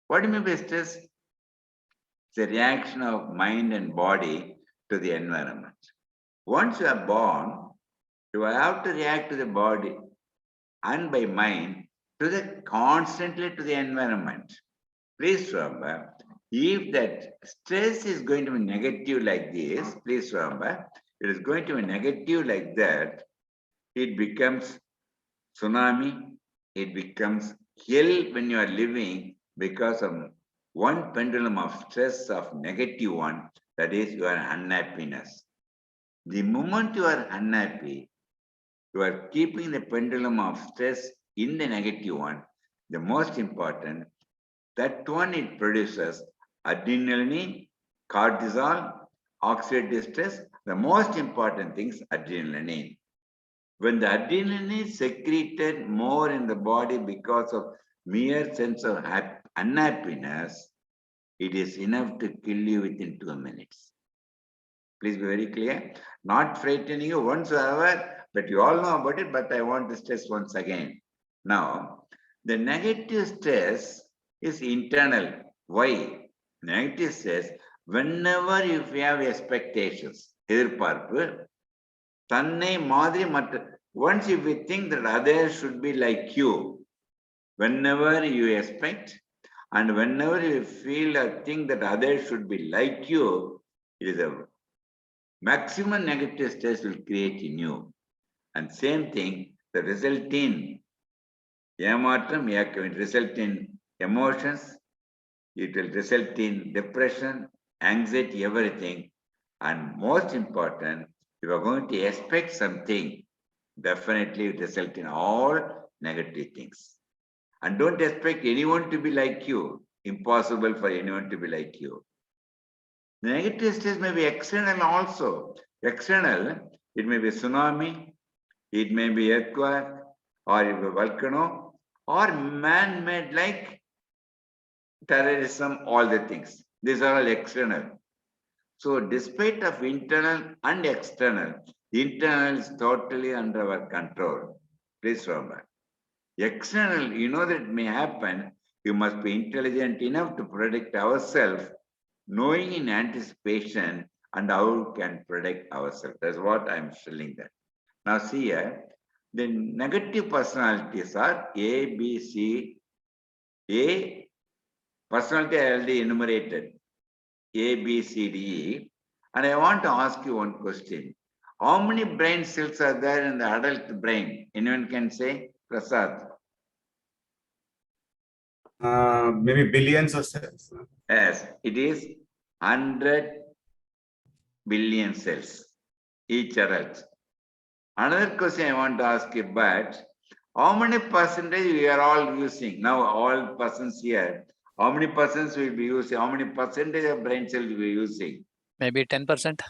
What do you mean by stress? It's a reaction of mind and body to the environment. Once you are born, you have to react to the body and by mind to the constantly to the environment. Please remember, if that stress is going to be negative like this, please remember, it is going to be negative like that, it becomes tsunami, it becomes hell when you are living because of one pendulum of stress of negative one, that is your unhappiness. The moment you are unhappy, you are keeping the pendulum of stress in the negative one. The most important, that one it produces adrenaline, cortisol, oxidative stress. The most important thing is adrenaline. When the adrenaline is secreted more in the body because of mere sense of unhappiness, it is enough to kill you within 2 minutes. Please be very clear. Not frightening you whatsoever, but you all know about it, but I want to stress once again. Now, the negative stress is internal. Why? Negative says, whenever if you have expectations, once if you think that others should be like you, whenever you expect and whenever you feel or think that others should be like you, it is a maximum negative stress will create in you. And same thing, the result in Yamatram, will result in emotions, it will result in depression, anxiety, everything. And most important, if you are going to expect something, definitely it result in all negative things. And don't expect anyone to be like you. Impossible for anyone to be like you. The negative stress may be external also. External, it may be tsunami, it may be earthquake, or it may be volcano, or man-made like terrorism, all the things. These are all external. So despite of internal and external, internal is totally under our control. Please remember. External, you know that it may happen. You must be intelligent enough to protect ourselves, knowing in anticipation and how we can protect ourselves. That's what I'm telling that. Now see here, the negative personalities are A, B, C. A personality I already enumerated. A, B, C, D, E. And I want to ask you one question. How many brain cells are there in the adult brain? Anyone can say? Prasad. Maybe billions of cells. Yes, it is 100 billion cells, each adult. Another question I want to ask you, but how many percentage we are all using? Now all persons here, how many persons will be using? How many percentage of brain cells will be using? Maybe 10%.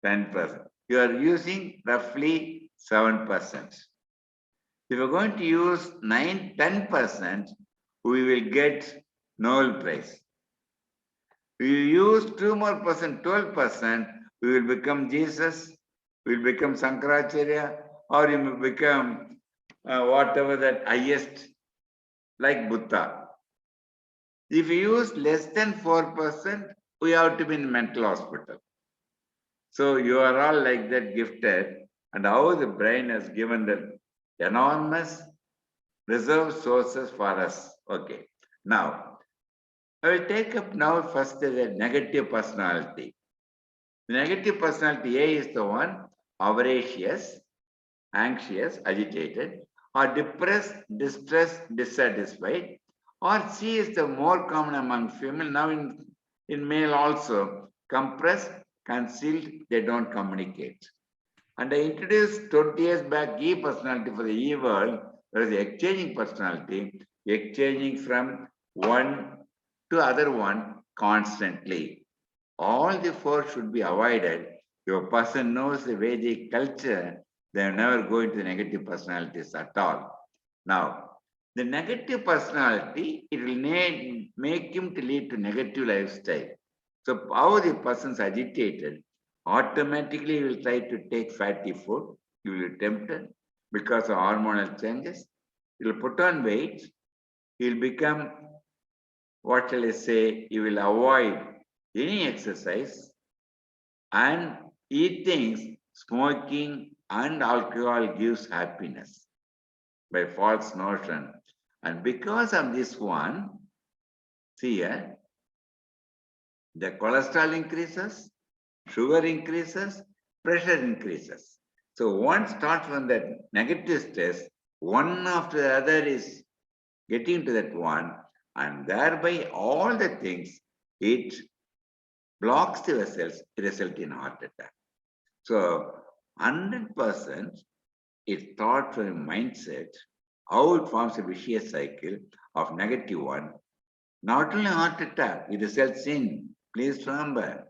10%. You are using roughly 7%. If you're going to use 10%, we will get Nobel Prize. If you use 2 more percent, 12%, we will become Jesus, we will become Sankaracharya, or you will become whatever that highest, like Buddha. If you use less than 4%, we have to be in mental hospital. So you are all like that gifted, and how the brain has given the enormous reserve sources for us. Okay. Now, I will take up now first the negative personality. The negative personality A is the one avaricious, anxious, agitated, or depressed, distressed, dissatisfied. Or C is the more common among female. Now in male also, compressed, concealed, they don't communicate. And I introduced 20 years back E personality for the E world, whereas the exchanging personality, exchanging from one to other one constantly. All the four should be avoided. If a person knows the Vedic culture, they are never going to negative personalities at all. Now, the negative personality, it will make him to lead to negative lifestyle. So how the person is agitated, automatically he will try to take fatty food. He will be tempted because of hormonal changes. He will put on weight. He will become, what shall I say, he will avoid any exercise and he thinks smoking and alcohol gives happiness by false notion. And because of this one, see here, the cholesterol increases, sugar increases, pressure increases. So one starts from that negative stress, one after the other is getting to that one, and thereby all the things, it blocks the vessels, result in heart attack. So 100% is thought from a mindset, how it forms a vicious cycle of negative one. Not only heart attack, it results in, please remember,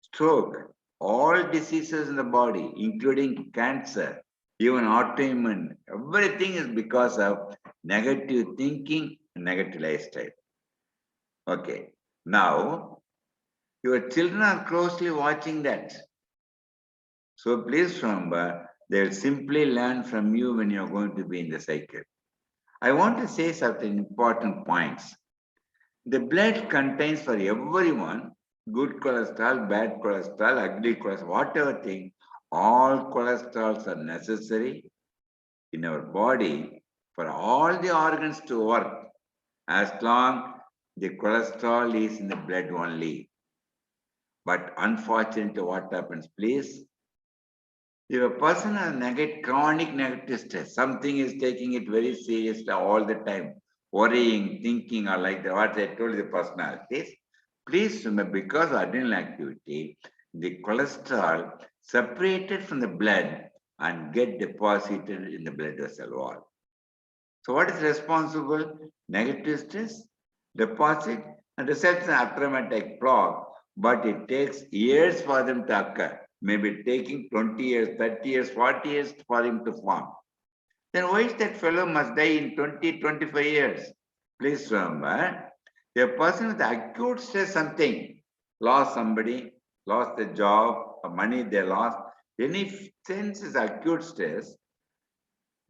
stroke, all diseases in the body, including cancer, even autoimmune, everything is because of negative thinking and negative lifestyle. Okay, now your children are closely watching that. So please remember, they'll simply learn from you when you're going to be in the cycle. I want to say certain important points. The blood contains for everyone good cholesterol, bad cholesterol, ugly cholesterol, whatever thing. All cholesterols are necessary in our body for all the organs to work, as long the cholesterol is in the blood only. But unfortunately, what happens, please? If a person has chronic negative stress, something is taking it very seriously all the time, worrying, thinking, or like what I told the personalities, please remember, because of adrenal activity, the cholesterol separated from the blood and get deposited in the blood vessel wall. So what is responsible? Negative stress, deposit, and results in automatic clog, but it takes years for them to occur. Maybe taking 20 years, 30 years, 40 years for him to form. Then why is that fellow must die in 20, 25 years? Please remember, a person with acute stress, something, lost somebody, lost the job, or money they lost, any sense is acute stress,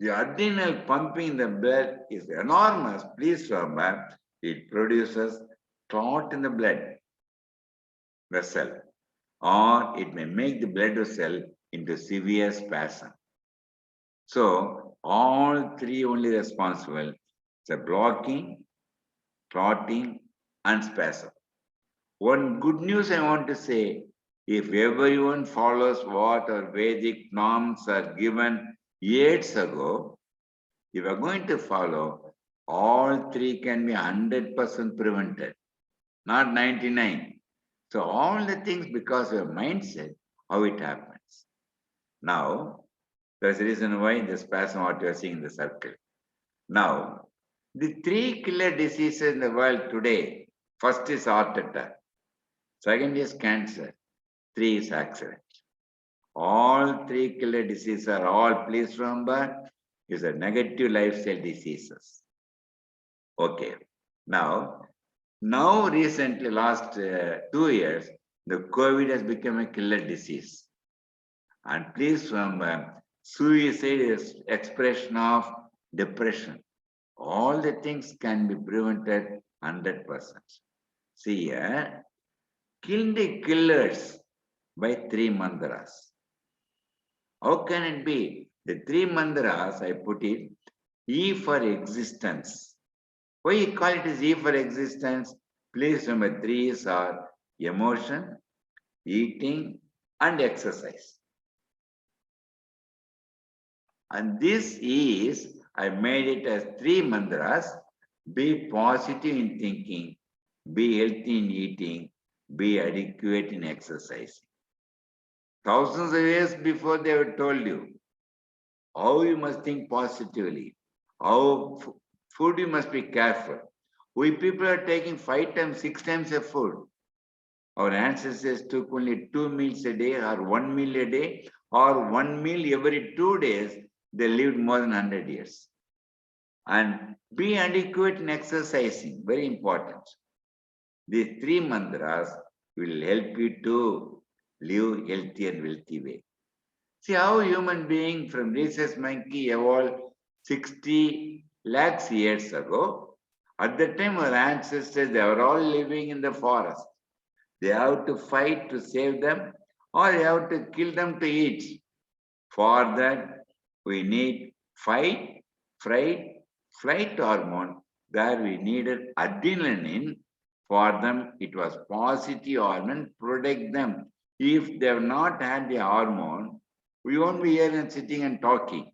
the adrenal pumping in the blood is enormous. Please remember, it produces clot in the blood vessel, or it may make the blood vessel into severe spasm. So, all three only responsible. The blocking, clotting, and spasm. One good news I want to say, if everyone follows what our Vedic norms are given years ago, if you are going to follow, all three can be 100% prevented, not 99. So all the things because of your mindset, how it happens. Now, there's a reason why in the spasm what you are seeing in the circle. Now, the three killer diseases in the world today, first is heart attack, second is cancer, three is accident. All three killer diseases are all, please remember, is a negative lifestyle diseases. Okay. Now recently, last 2 years, the COVID has become a killer disease. And please remember, suicide is expression of depression. All the things can be prevented 100%. See here, kill the killers by 3 mantras. How can it be? The 3 mantras, I put it, E for existence. Why you call it as E for existence? Please remember, 3 E's are emotion, eating, and exercise. And this is, I made it as 3 mantras. Be positive in thinking, be healthy in eating, be adequate in exercising. Thousands of years before they were told you how you must think positively, how food you must be careful. We people are taking 5 times, 6 times of food. Our ancestors took only 2 meals a day, or 1 meal a day, or 1 meal every 2 days. They lived more than 100 years. And be adequate in exercising, very important. These 3 mantras will help you to live healthy and wealthy way. See how human being from rhesus monkey evolved 60 lakhs years ago. At the time our ancestors, they were all living in the forest. They have to fight to save them, or they have to kill them to eat. For that, we need fight, fright, flight hormone. There we needed adrenaline. For them, it was positive hormone, protect them. If they have not had the hormone, we won't be here and sitting and talking.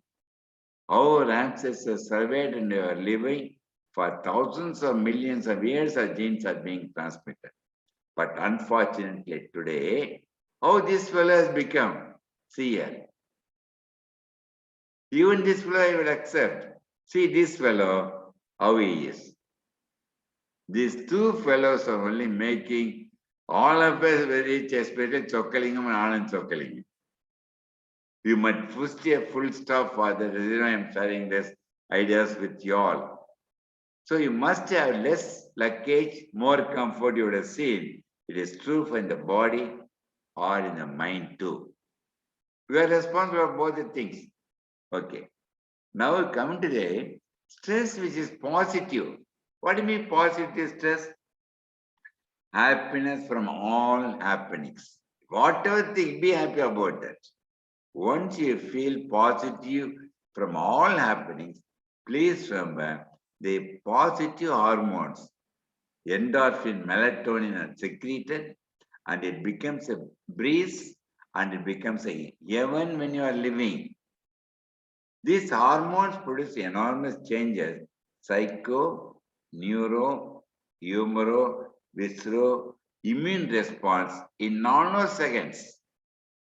Our ancestors surveyed and they were living for thousands of millions of years, our genes are being transmitted. But unfortunately today, how this fellow has become? See here. Even this fellow I will accept. See this fellow, how he is. These 2 fellows are only making all of us very rich, especially Chockalingam and Anahata Chakra. You might put a full stop for the reason I am sharing this ideas with you all. So you must have less luggage, more comfort. You would have seen. It is true for in the body or in the mind too. We are responsible for both the things. Okay. Now we come to the stress which is positive. What do you mean positive stress? happiness from all happenings. Whatever thing, be happy about that. Once you feel positive from all happenings, please remember the positive hormones, endorphin, melatonin are secreted, and it becomes a breeze, and it becomes a heaven when you are living. These hormones produce enormous changes: psycho, neuro, humoro, viscero, immune response in nanoseconds,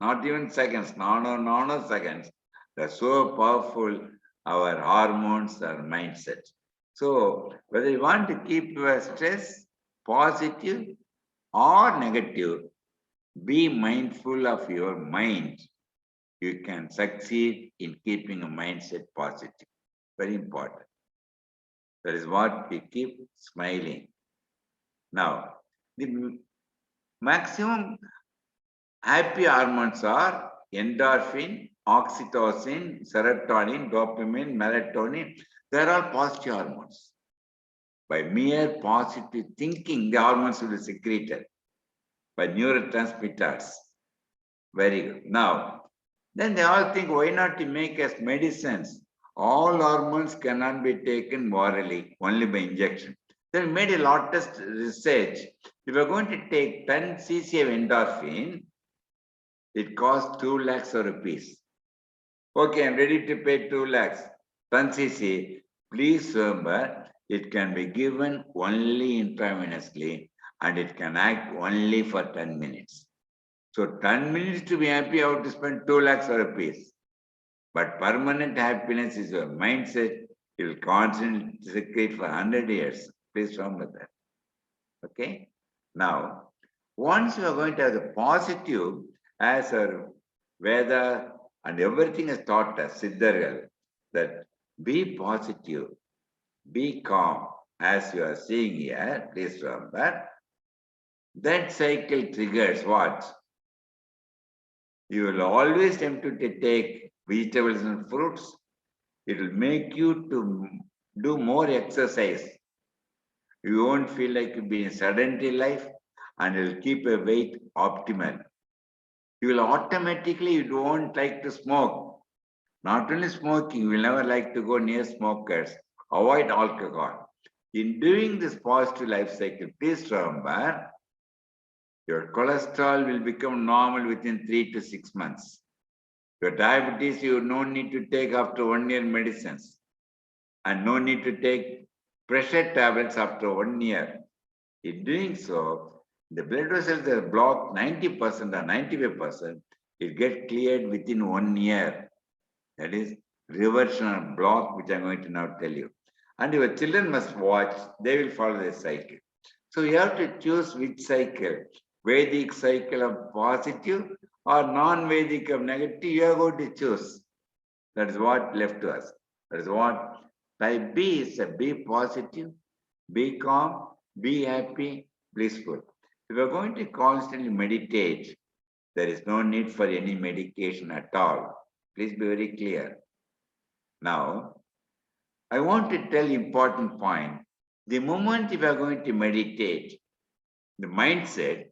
not even seconds, nanoseconds. They're so powerful, our hormones, our mindset. So, whether you want to keep your stress positive or negative, be mindful of your mind. You can succeed in keeping a mindset positive. Very important. That is what we keep smiling. Now, the maximum happy hormones are endorphin, oxytocin, serotonin, dopamine, melatonin. They are all positive hormones. By mere positive thinking, the hormones will be secreted by neurotransmitters. Very good. Now, then they all think, why not to make us medicines? All hormones cannot be taken orally, only by injection. Then we made a lot of research. If we're going to take 10 cc of endorphin, it costs 2 lakhs of rupees. Okay, I'm ready to pay 2 lakhs. 10 cc. Please remember, it can be given only intravenously, and it can act only for 10 minutes. So 10 minutes to be happy, I have to spend 2 lakhs of rupees. But permanent happiness is your mindset. It will constantly secrete for 100 years. Please remember that. Okay? Now, once you are going to have the positive, as our Veda and everything has taught us, Siddhargal, that be positive, be calm, as you are seeing here, please remember. That cycle triggers what? You will always tempted to take vegetables and fruits. It will make you to do more exercise. You won't feel like you'll be in sedentary life, and you'll keep your weight optimal. You will automatically, you don't like to smoke. Not only smoking, you will never like to go near smokers. Avoid alcohol. In doing this positive life cycle, please remember, your cholesterol will become normal within 3 to 6 months. Your diabetes, you no need to take after 1 year medicines, and no need to take pressure tablets after 1 year. In doing so, the blood vessels are blocked 90% or 95%. It gets cleared within 1 year. That is reversion block, which I'm going to now tell you. And your children must watch, they will follow the cycle. So you have to choose which cycle. Vedic cycle of positive or non-Vedic of negative, you are going to choose. That is what left to us. That is what type B is: be positive, be calm, be happy, blissful. If you are going to constantly meditate, there is no need for any medication at all. Please be very clear. Now, I want to tell important point. The moment if you are going to meditate, the mindset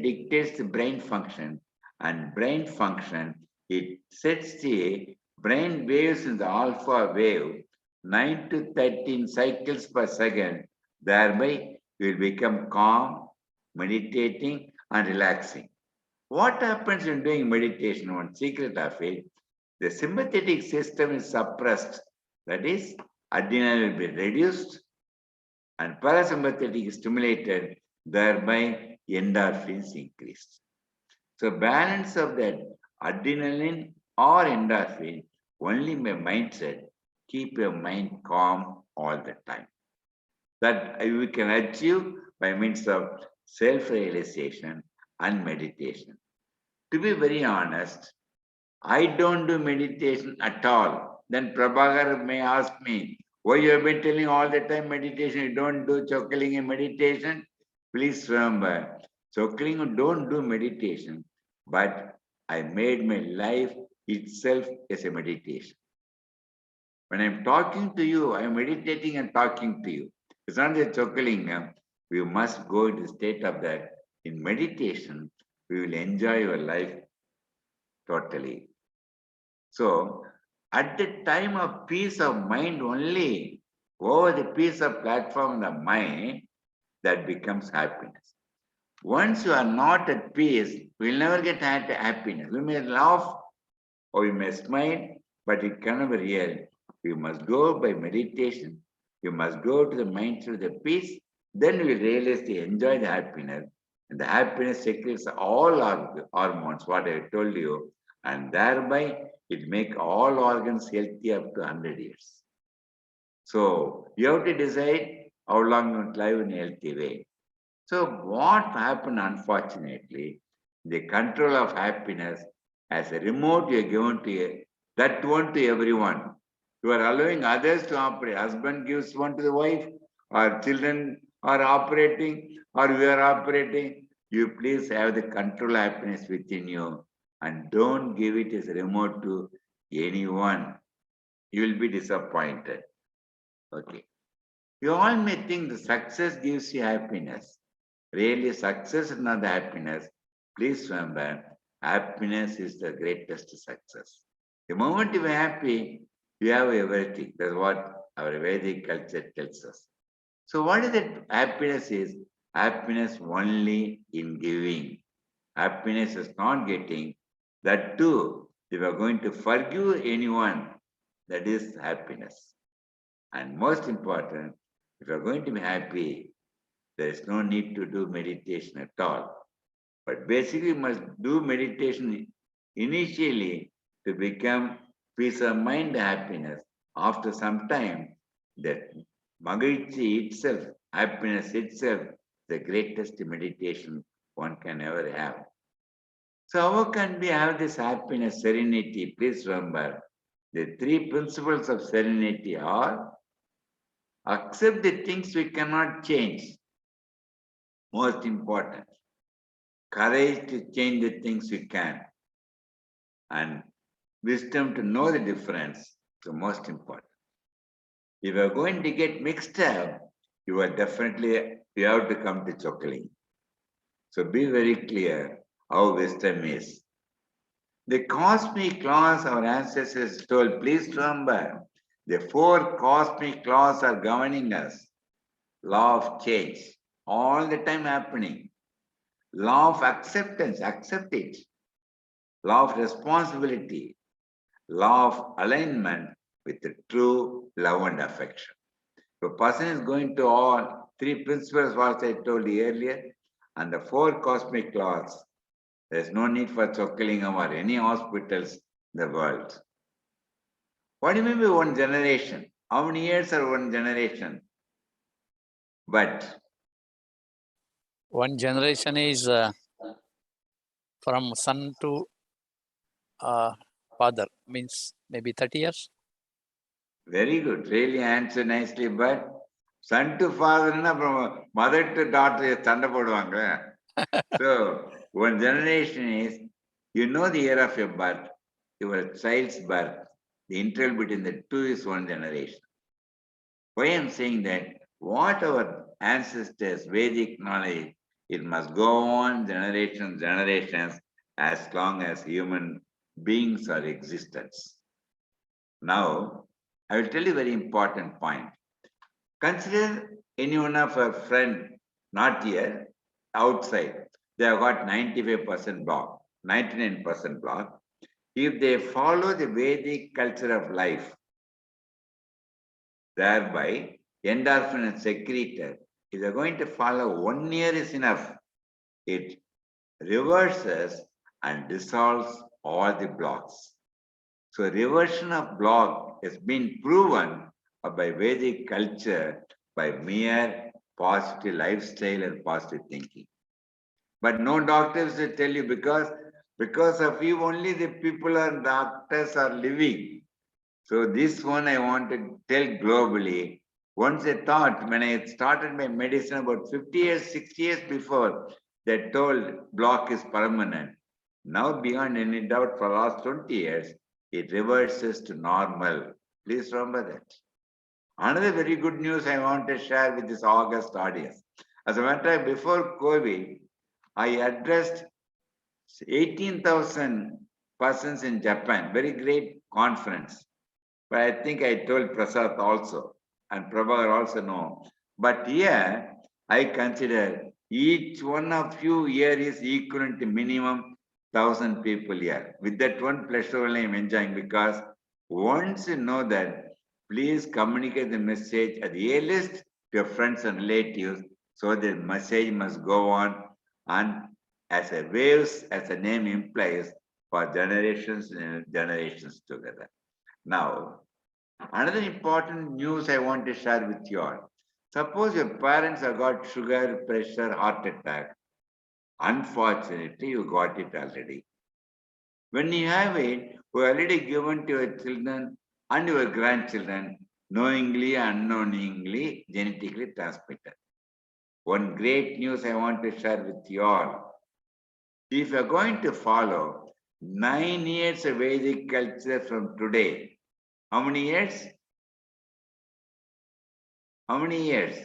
dictates the brain function, and brain function, it sets the brain waves in the alpha wave 9 to 13 cycles per second. Thereby, you will become calm, meditating, and relaxing. What happens in doing meditation? One secret of it, the sympathetic system is suppressed. That is, adrenaline will be reduced and parasympathetic is stimulated, thereby endorphins increased. So balance of that adrenaline or endorphin only by mindset, keep your mind calm all the time. That we can achieve by means of self-realization and meditation. To be very honest, I don't do meditation at all. Then Prabhakar may ask me, why you have been telling all the time meditation, you don't do Chockalingam meditation? Please remember, Chockalingam don't do meditation, but I made my life itself as a meditation. When I'm talking to you, I'm meditating and talking to you. It's not a Chockalingam. we must go into the state of that. In meditation, we will enjoy your life totally. So, at the time of peace of mind only, over the peace of platform of the mind, that becomes happiness. Once you are not at peace, we will never get happiness. We may laugh or we may smile, but it cannot be real. You must go by meditation. You must go to the mind through the peace. Then you will realize to enjoy the happiness. And the happiness secretes all our hormones, what I told you. And thereby, it makes all organs healthy up to 100 years. So, you have to decide how long you want to live in a healthy way. So, what happened, unfortunately, the control of happiness as a remote you are given to that one to everyone. You are allowing others to operate. Husband gives one to the wife, or children are operating, or we are operating. You please have the control happiness within you and don't give it as a remote to anyone. You will be disappointed. Okay. You all may think the success gives you happiness. Really, success is not the happiness. Please remember, happiness is the greatest success. The moment you are happy, you have everything. That's what our Vedic culture tells us. So what is that happiness is? Happiness only in giving. Happiness is not getting. That too, if you are going to forgive anyone, that is happiness. And most important, if you are going to be happy, there is no need to do meditation at all. But basically, you must do meditation initially to become peace of mind, happiness. After some time, that Magrichi itself, happiness itself, the greatest meditation one can ever have. So how can we have this happiness, serenity? Please remember, the three principles of serenity are accept the things we cannot change. Most important. Courage to change the things we can. And wisdom to know the difference. The most important. If you are going to get mixed up, you have to come to Chockalingam. So be very clear how wisdom is. The cosmic laws our ancestors told, please remember, the 4 cosmic laws are governing us. Law of change, all the time happening. Law of acceptance, accept it. Law of responsibility. Law of alignment with the true love and affection. So a person is going to all 3 principles, what I told you earlier, and the 4 cosmic laws. There is no need for Chockalingam or any hospitals in the world. What do you mean by one generation? How many years are one generation? But One generation is from son to father, means maybe 30 years. very good, really answer nicely, but son to father, from mother to daughter, so one generation is, you know the year of your birth, your child's birth, the interval between the two is one generation. Why I'm saying that, what our ancestors, Vedic knowledge, it must go on generations, as long as human beings are existence. Now, I will tell you a very important point. Consider any one of our friend, not here, outside. They have got 95% block, 99% block. If they follow the Vedic culture of life, thereby endorphin is secreted. If they are going to follow 1 year is enough. It reverses and dissolves all the blocks. So reversion of block has been proven by Vedic culture by mere positive lifestyle and positive thinking. But no doctors will tell you, because of you only the people and doctors are living. So this one I want to tell globally. Once I thought, when I started my medicine about 50 years, 60 years before, they told block is permanent. Now beyond any doubt, for the last 20 years, it reverses to normal. Please remember that. Another very good news I want to share with this August audience. As a matter of fact, before COVID, I addressed 18,000 persons in Japan, very great conference. But I think I told Prasad also, and Prabha also know. But here, I consider each one of you here is equivalent to minimum 1,000 people here. With that one pleasure only I'm enjoying, because once you know that, please communicate the message at the earliest to your friends and relatives, so the message must go on, and as a waves, as the name implies, for generations and generations together. Now, another important news I want to share with you all. Suppose your parents have got sugar, pressure, heart attack. Unfortunately, you got it already. When you have it, you already given to your children and your grandchildren, knowingly, unknowingly, genetically transmitted. One great news I want to share with you all. If you are going to follow 9 years of Vedic culture from today, how many years? How many years?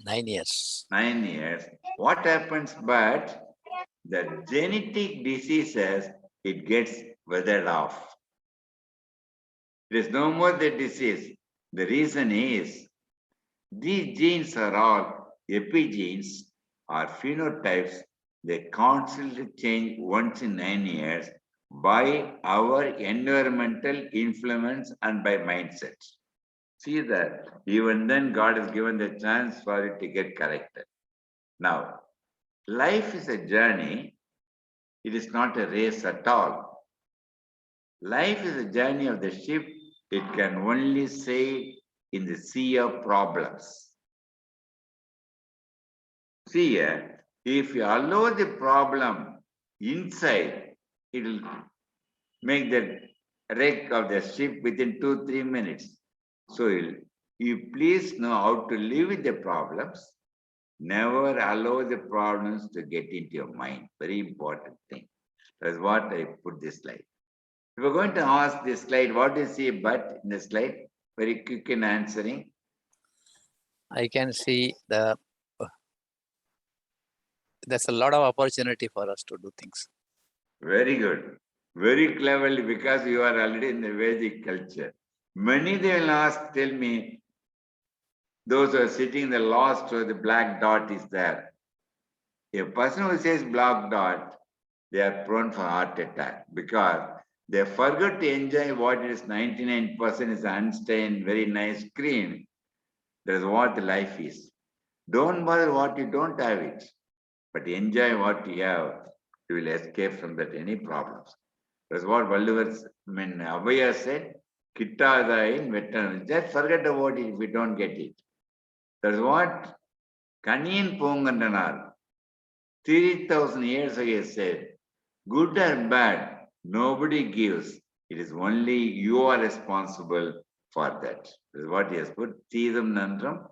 9 years. 9 years. What happens? But the genetic diseases, it gets weathered off. There is no more the disease. The reason is these genes are all epigenes or phenotypes. They constantly change once in 9 years by our environmental influence and by mindset. See that even then God has given the chance for it to get corrected. Now, life is a journey. It is not a race at all. Life is a journey of the ship. It can only sail in the sea of problems. See here, if you allow the problem inside, it will make the wreck of the ship within 2-3 minutes. So you please know how to live with the problems. Never allow the problems to get into your mind. Very important thing. That's what I put this slide. If we're going to ask this slide, what do you see but in the slide? Very quick in answering. I can see there's a lot of opportunity for us to do things. Very good. Very cleverly, because you are already in the Vedic culture. Many they will ask, tell me, those who are sitting in the last row, the black dot is there. A person who says black dot, they are prone for heart attack, because they forget to enjoy what is 99% is unstained, very nice screen. That is what life is. Don't bother what you don't have it, but enjoy what you have. You will escape from that any problems. That's what Abhaya said, Kittadayin vetan. Just forget about it if we don't get it. That's what Kaniyan Pongandanar, 3,000 years ago said, good or bad, nobody gives. It is only you are responsible for that. That's what he has put. Teedam Nandram,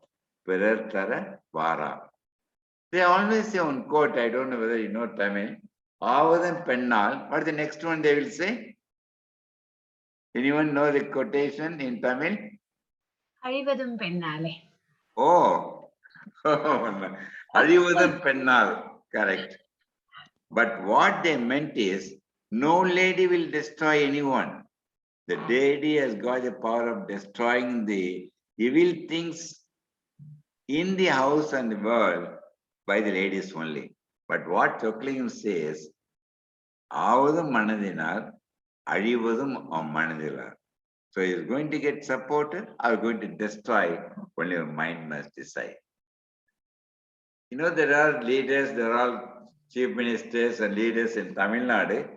Perar Tara Vara. They always say one quote, I don't know whether you know Tamil. Avadam Pennal. What is the next one they will say? Anyone know the quotation in Tamil? Azhivadum Pennale. Oh, Azhivadam Pennal. Correct. But what they meant is, no lady will destroy anyone. The deity has got the power of destroying the evil things in the house and the world by the ladies only. But what Chockalingam says, Avadum Manadinar, Azhivadum Manadilar. So he is going to get supported or going to destroy, only your mind must decide. You know, there are leaders, there are chief ministers and leaders in Tamil Nadu.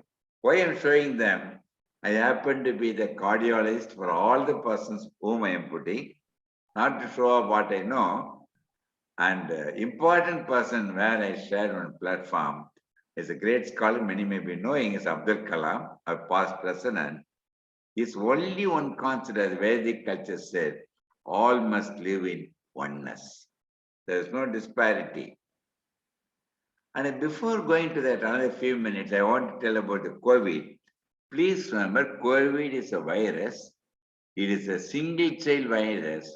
Why I'm showing them? I happen to be the cardiologist for all the persons whom I am putting, not to show off what I know. And important person where I shared on platform is a great scholar, many may be knowing, is Abdul Kalam, our past president. Is only one concept, as Vedic culture said, all must live in oneness. There is no disparity. And before going to that, another few minutes, I want to tell about the COVID. Please remember, COVID is a virus. It is a single cell virus.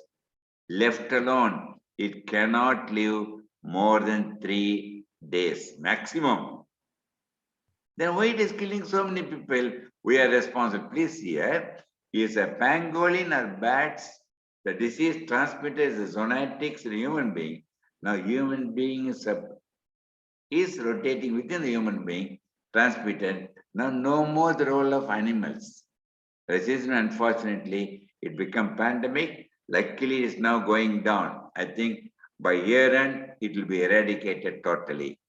Left alone, it cannot live more than 3 days maximum. Then why it is killing so many people? We are responsible. Please here, is a pangolin or bats, the disease transmitted is zoonetics in a human being. Now human being is rotating within the human being, transmitted. Now no more the role of animals. Resistance, unfortunately, it become pandemic. Luckily, it's now going down. I think by year end, it will be eradicated totally.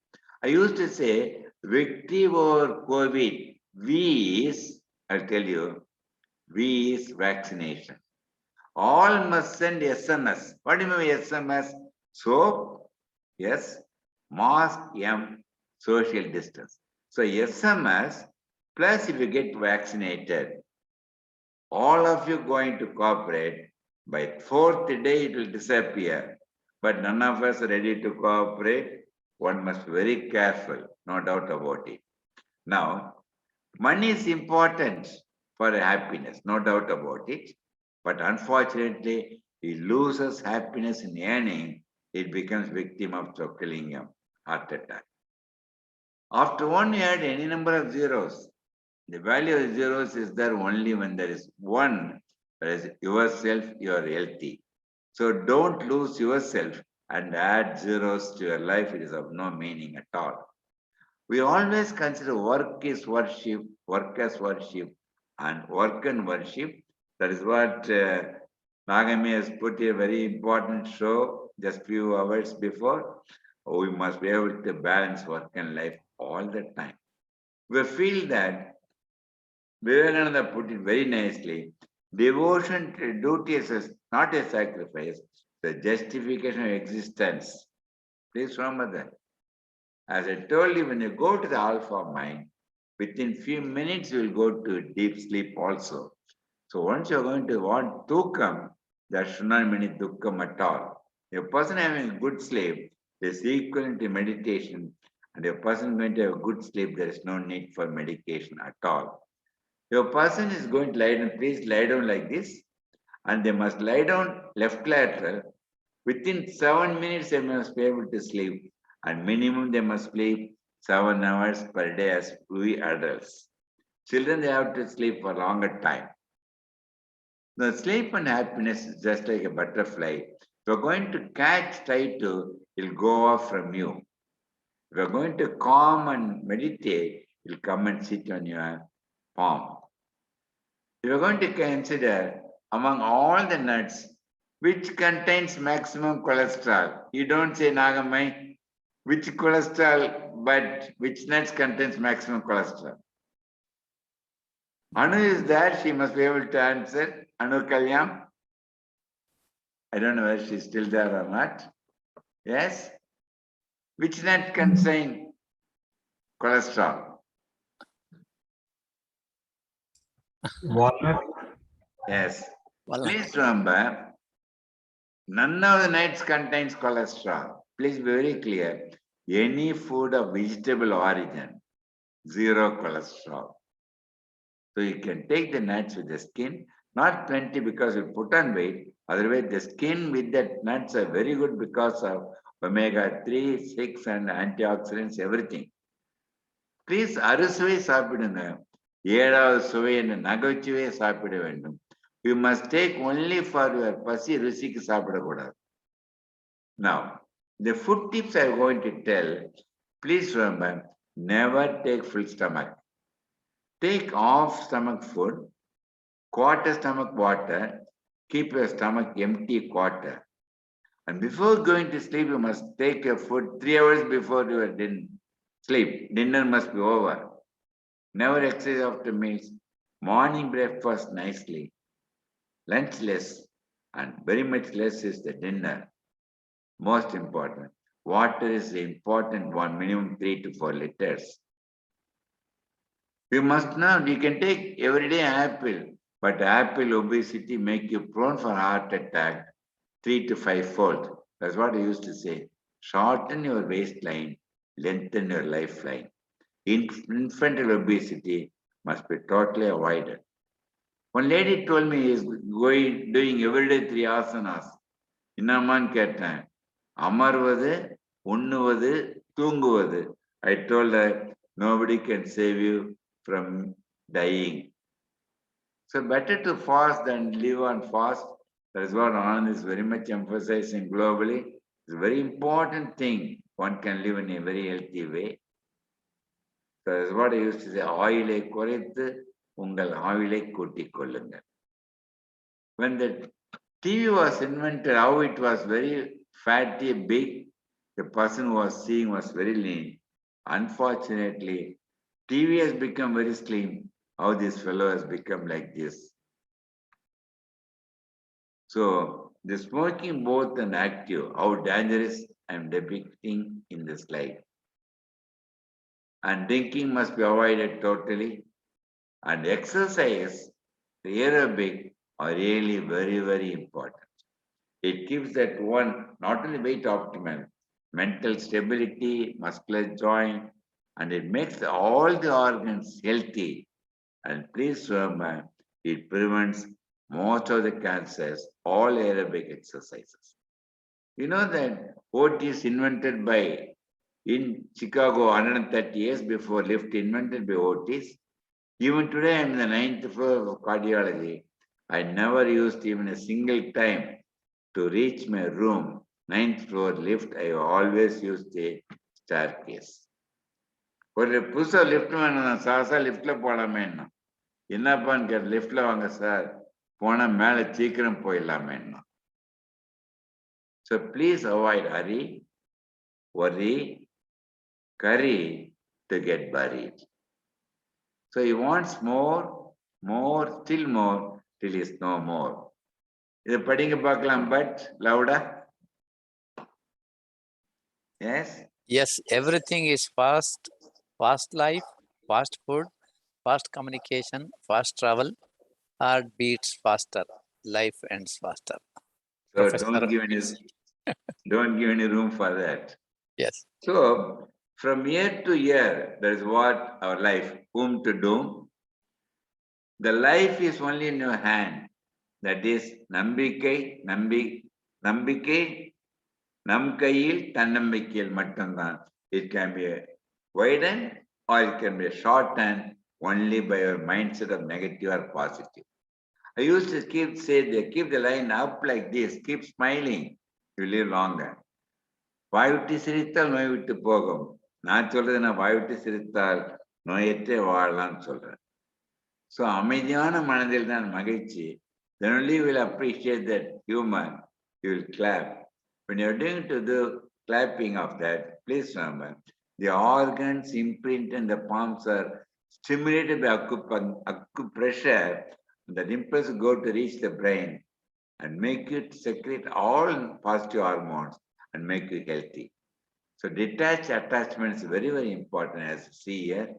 I used to say, victory over COVID, V is, I'll tell you, V is vaccination. All must send SMS. What do you mean SMS? So, yes, mask, M, social distance. So SMS, plus if you get vaccinated, all of you going to cooperate. By 4th day, it will disappear. But none of us are ready to cooperate. One must be very careful, no doubt about it. Now, money is important for happiness, no doubt about it. But unfortunately, he loses happiness in earning. It becomes victim of Chockalingam, heart attack. After 1 year, any number of zeros. The value of zeros is there only when there is one, whereas yourself, you are healthy. So don't lose yourself and add zeros to your life. It is of no meaning at all. We always consider work is worship, work as worship, and work and worship. That is what Nagami has put a very important show just few hours before. We must be able to balance work and life all the time. We feel that Vivekananda put it very nicely. Devotion to duty is not a sacrifice, the justification of existence. Please remember that. As I told you, when you go to the alpha mind, within few minutes you will go to deep sleep also. So once you're going to want dukkam, there should not be any dukkam at all. A person having a good sleep is equivalent to meditation, and a person going to have a good sleep, there is no need for medication at all. Your person is going to lie down, please lie down like this, and they must lie down left lateral. Within 7 minutes, they must be able to sleep, and minimum they must sleep 7 hours per day as we adults. Children, they have to sleep for longer time. The sleep and happiness is just like a butterfly. If you're going to catch, try to, it'll go off from you. If you're going to calm and meditate, it'll come and sit on your palm. If you're going to consider among all the nuts, which contains maximum cholesterol? You don't say Nagamai, which cholesterol, but which nuts contains maximum cholesterol? Anu is there, she must be able to answer. Anu Kalyam? I don't know whether she's still there or not. Yes? Which nut contains cholesterol? Walnut. Yes. Walnut. Please remember, none of the nuts contains cholesterol. Please be very clear. Any food of vegetable origin, zero cholesterol. So you can take the nuts with the skin, not plenty because you put on weight. Otherwise, the skin with the nuts are very good because of omega-3, 6 and antioxidants, everything. Please, அறுசுவை சாப்பிடுங்க. ஏழாவது சுவை என்ற நகைச்சுவையை சாப்பிட வேண்டும். You must take only for your பசி ருசிக்கு சாப்பிடக்கூடாது. Now, the food tips I am going to tell, please remember, never take full stomach. Take half stomach food, quarter stomach water, keep your stomach empty quarter. And before going to sleep, you must take your food 3 hours before your sleep. Dinner must be over. Never exercise after meals. Morning breakfast nicely. Lunch less, and very much less is the dinner. Most important. Water is the important one, minimum 3 to 4 liters. You must know, you can take everyday apple, but apple obesity make you prone for heart attack 3 to 5-fold. That's what I used to say. Shorten your waistline, lengthen your lifeline. Infantile obesity must be totally avoided. One lady told me he is doing everyday 3 asanas. Innaman கேட்டேன். அமர்வது, உண்ணுவது, தூங்குவது. I told her, nobody can save you from dying. So better to fast than live on fast. That is what Anand is very much emphasizing globally. It's a very important thing. One can live in a very healthy way. So that is what I used to say, ஆயிலை குறைத்து உங்கள் ஆயுளை கூட்டிக் கொள்ளுங்கள். When the TV was invented, how it was very fatty, big, the person who was seeing was very lean. Unfortunately, TV has become very slim. How this fellow has become like this. So, the smoking both and active, how dangerous I am depicting in this slide. And drinking must be avoided totally. And exercise, the aerobic, are really very, very important. It keeps that one not only weight optimal, mental stability, muscular joint, and it makes all the organs healthy. And please remember, it prevents most of the cancers, all aerobic exercises. You know that OT is invented by, in Chicago, 130 years before lift invented by OTs. Even today, I'm in the 9th floor of cardiology. I never used even a single time to reach my room, 9th floor lift. I always used the staircase. ஒரு புதுசா lift வேணும், சாசா லிஃப்ட்ல போலாமே. என்னப்பான்னு கேட்ட, லிஃப்ட்ல வாங்க sir, போனா மேல சீக்கிரம் போயிடலாமே. So please avoid hurry, worry, curry to get buried. So he wants more, more, still more, till is no more. இதை படிங்க பார்க்கலாம், but louder. Yes? Yes, everything is fast. Fast life, fast food, fast communication, fast travel. Heart beats faster. Life ends faster. So don't give any room for that. Yes. So from year to year, that is what our life, whom to doom. The life is only in your hand. That is நம்பிக்கை, நம்பிக்கை நம் கையில், தன்னம்பிக்கையில் மட்டும்தான். It can be widened or it can be shortened only by your mindset of negative or positive. I used to keep the line up like this, keep smiling, you live longer. வாய் விட்டு சிரித்தால் நோய் விட்டு போகும். நான் சொல்றது, நான் வாய் விட்டு சிரித்தால் நோயற்றே வாழலாம்னு சொல்றேன். So அமைதியான மனதில் தான் மகிழ்ச்சி. Then only you will appreciate that humor. You will clap. When you're doing to the clapping of that, please remember, the organs imprint and the palms are stimulated by acupressure. The impulse go to reach the brain and make it secrete all positive hormones and make you healthy. So detached attachment is very, very important, as you see here.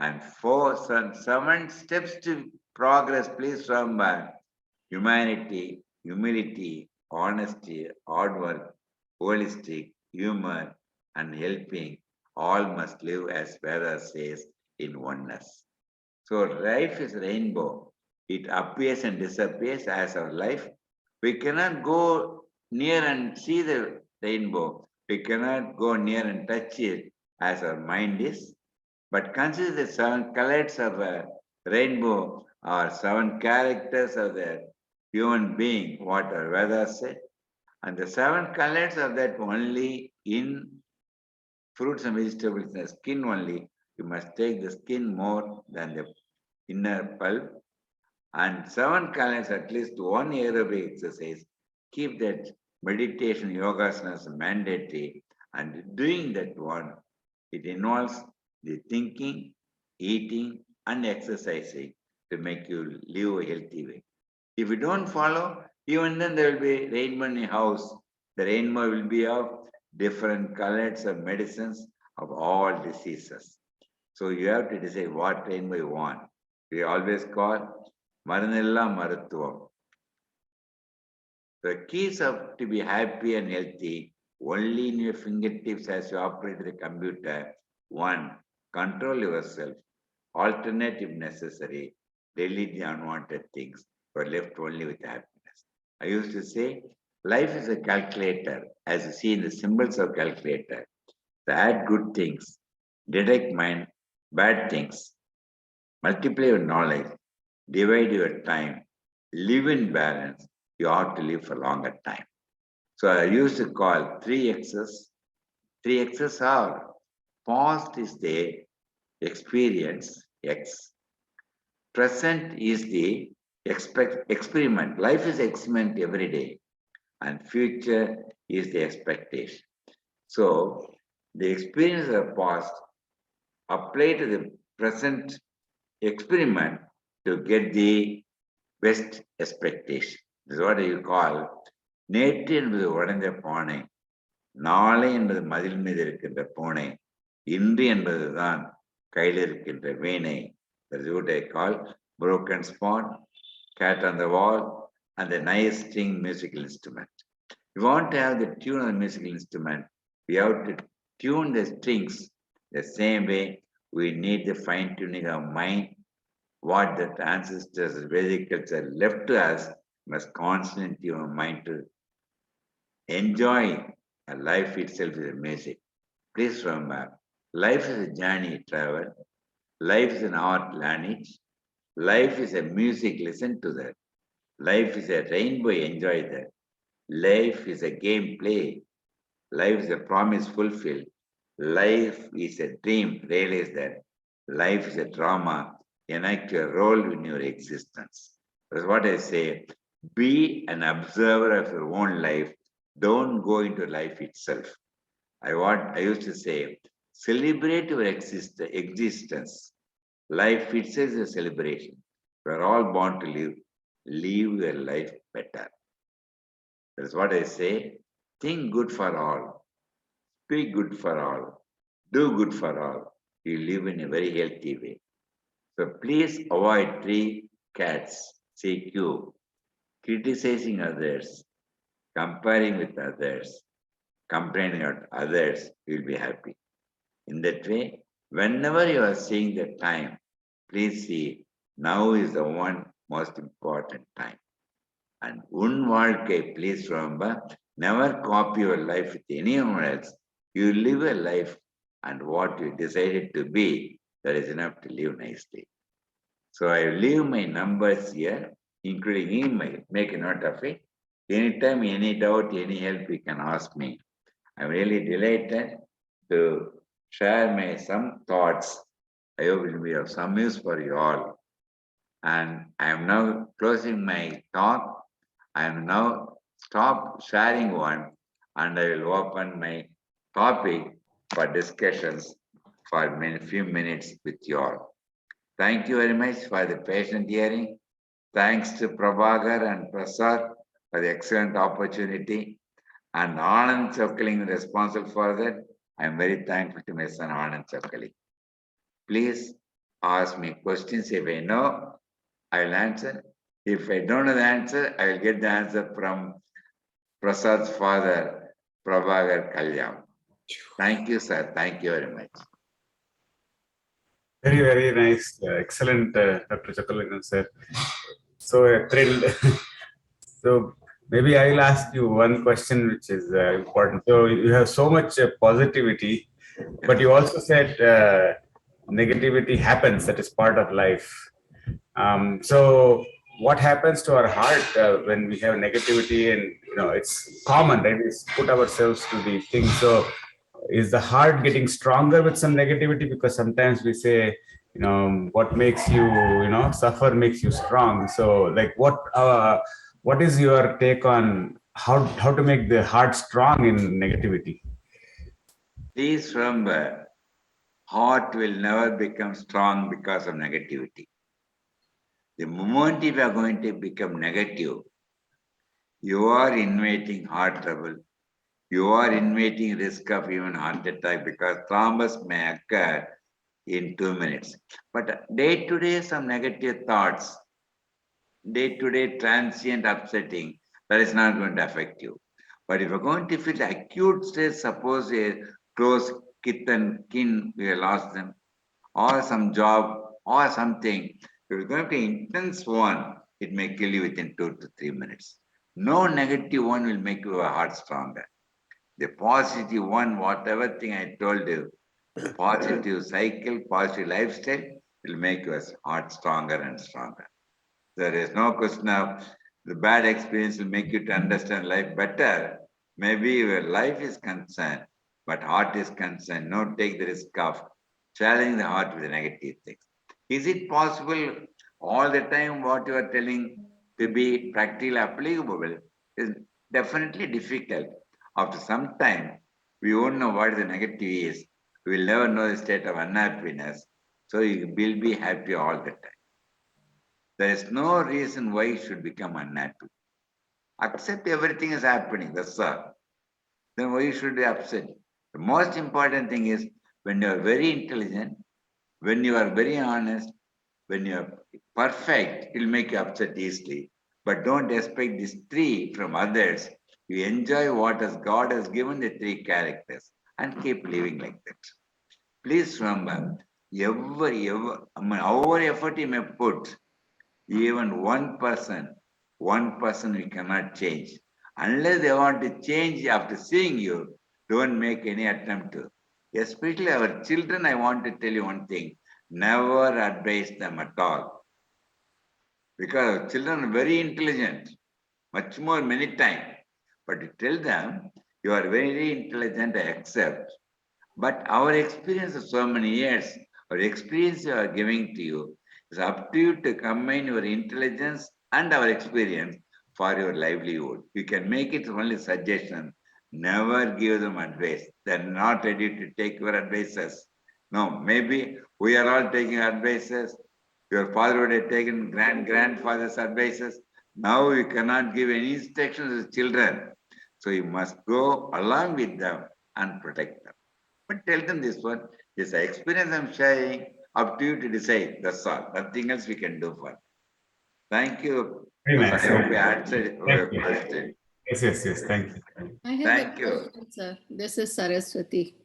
And 7 steps to progress, please remember: humanity, humility, honesty, hard work, holistic, humor, and helping. All must live, as Veda says, in oneness. So life is rainbow. It appears and disappears as our life. We cannot go near and see the rainbow. We cannot go near and touch it as our mind is. But consider the 7 colors of a rainbow, or 7 characters of the human being, what our Vedas say. And the 7 colors of that only in fruits and vegetables, the skin only. You must take the skin more than the inner pulp. And 7 colors, at least one aerobic exercise. Keep that meditation, yogasanas mandatory. And doing that one, it involves the thinking, eating, and exercising to make you live a healthy way. If you don't follow, even then there will be rainbow in your house. The rainbow will be of different colors of medicines of all diseases. So you have to decide what rainbow you want. We always call Maranilla Maruthuvam. The keys of to be happy and healthy only in your fingertips as you operate the computer. 1, control yourself. Alternate if necessary. Delete the unwanted things. You are left only with happiness. I used to say, Life is a calculator, as you see in the symbols of calculator. To add good things, deduct bad things, multiply your knowledge, divide your time, live in balance, you ought to live for longer time. So I used to call 3X's. 3X's are past is the experience, X. Present is the experiment. Life is experiment every day. And future is the expectation. So the experience of the past apply to the present experiment to get the best expectation. This is what you call நேற்று என்பது உடைந்த பானை, நாளை என்பது மதில் மீது இருக்கின்ற பூனை, இன்று என்பதுதான் கையில் இருக்கின்ற வீணை. That is what I call broken spot, cat on the wall, and the nice string musical instrument. If you want to have the tune of the musical instrument, we have to tune the strings the same way we need the fine tuning of mind. What the ancestors, Vedic culture left to us, must constantly tune our mind to enjoy. Life itself is a music. Please remember, life is a journey, travel. Life is an art, learn it. Life is a music, listen to that. Life is a rainbow, enjoy that. Life is a game, play. Life is a promise, fulfill. Life is a dream, realize that. Life is a drama, enact your role in your existence. That's what I say. Be an observer of your own life. Don't go into life itself. I used to say, celebrate your existence. Life itself is a celebration. We're all born to live. Live your life better. That's what I say. Think good for all. Speak good for all. Do good for all. You live in a very healthy way. So please avoid 3 cats, CQ, criticizing others, comparing with others, complaining about others, you'll be happy. In that way, whenever you are seeing the time, please see, now is the one most important time. And un வாழ்க்கை, please remember, never copy your life with anyone else. You live a life and what you decided to be, that is enough to live nicely. So I leave my numbers here, including email. Make a note of it. Anytime, any doubt, any help, you can ask me. I'm really delighted to share some thoughts. I hope it will be of some use for you all. And I am now closing my talk. I am now stop sharing one, and I will open my topic for discussions for few minutes with you all. Thank you very much for the patient hearing. Thanks to Prabhagar and Prasad for the excellent opportunity. And Anand Chokkaling responsible for that. I am very thankful to my son Anand Chokkaling. Please ask me questions. If I know, I will answer. If I don't know the answer, I will get the answer from Prasad's father, Prabhagar Kalyam. Thank you, sir. Thank you very much. Very, very nice. Excellent, Dr. Chockalingam, sir. So thrilled. So maybe I'll ask you one question which is important. So you have so much positivity, but you also said negativity happens, that is part of life. So what happens to our heart when we have negativity? And it's common, right? We put ourselves to the thing. So is the heart getting stronger with some negativity? Because sometimes we say, what makes you, suffer makes you strong. So like what is your take on how to make the heart strong in negativity? Please remember, heart will never become strong because of negativity. The moment if you are going to become negative, you are inviting heart trouble. You are inviting risk of even heart attack, because thrombus may occur in 2 minutes. But day-to-day some negative thoughts, day-to-day transient upsetting, that is not going to affect you. But if you're going to feel acute stress, suppose a close kith and kin, we have lost them, or some job or something, if you're going to be intense one, it may kill you within 2 to 3 minutes. No negative one will make your heart stronger. The positive one, whatever thing I told you, positive cycle, positive lifestyle will make your heart stronger and stronger. There is no question of the bad experience will make you to understand life better. Maybe your life is concerned, but heart is concerned. No, take the risk of challenging the heart with the negative things. Is it possible all the time what you are telling to be practically applicable? Is definitely difficult. After some time, we won't know what the negative is. We will never know the state of unhappiness. So you will be happy all the time. There is no reason why you should become unhappy. Accept everything is happening, that's all. Then why you should be upset? The most important thing is when you are very intelligent, when you are very honest, when you are perfect, it will make you upset easily. But don't expect these three from others. You enjoy what God has given the three characters and keep living like that. Please remember, however effort you may put, even one person we cannot change. Unless they want to change after seeing you, don't make any attempt to. Especially our children, I want to tell you one thing. Never advise them at all. Because our children are very intelligent, much more many times. But you tell them, you are very intelligent, I accept. But our experience of so many years, our experience we are giving to you, it's up to you to combine your intelligence and our experience for your livelihood. You can make it only suggestion. Never give them advice. They're not ready to take your advices. No, maybe we are all taking advices. Your father would have taken grandfather's advices. Now you cannot give any instructions to children. So you must go along with them and protect them. But tell them this one, this experience I'm sharing, up to you to decide. That's all. Nothing else we can do for. Thank you. Very I nice. hope we answered your Thank you. question. Yes. Thank you. I have Thank a you. question, sir. This is Saraswati.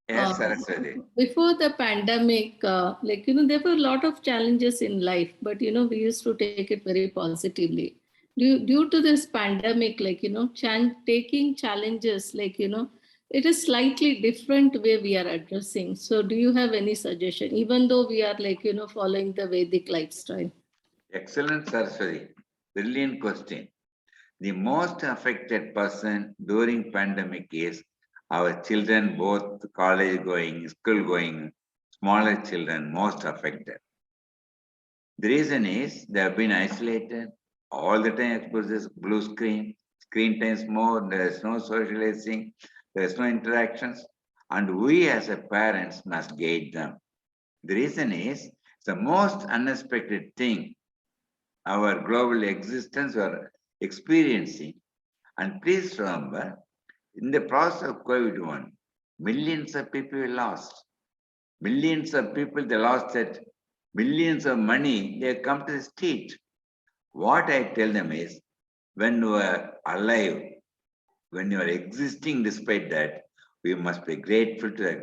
Yes, Saraswati. Before the pandemic, there were a lot of challenges in life, but, we used to take it very positively. Due to this pandemic, taking challenges, it is slightly different way we are addressing. So do you have any suggestion, even though we are following the Vedic lifestyle? Excellent, Saraswati. Brilliant question. The most affected person during pandemic is our children, both college going, school going, smaller children, most affected. The reason is they have been isolated, all the time exposed to blue screen times more, there is no socializing, there is no interactions, and we as a parents must guide them. The reason is the most unexpected thing our global existence are experiencing. And please remember, in the process of COVID-1, millions of people were lost. Millions of people, they lost that millions of money, they come to the street. What I tell them is, when you are alive, when you are existing despite that, we must be grateful to the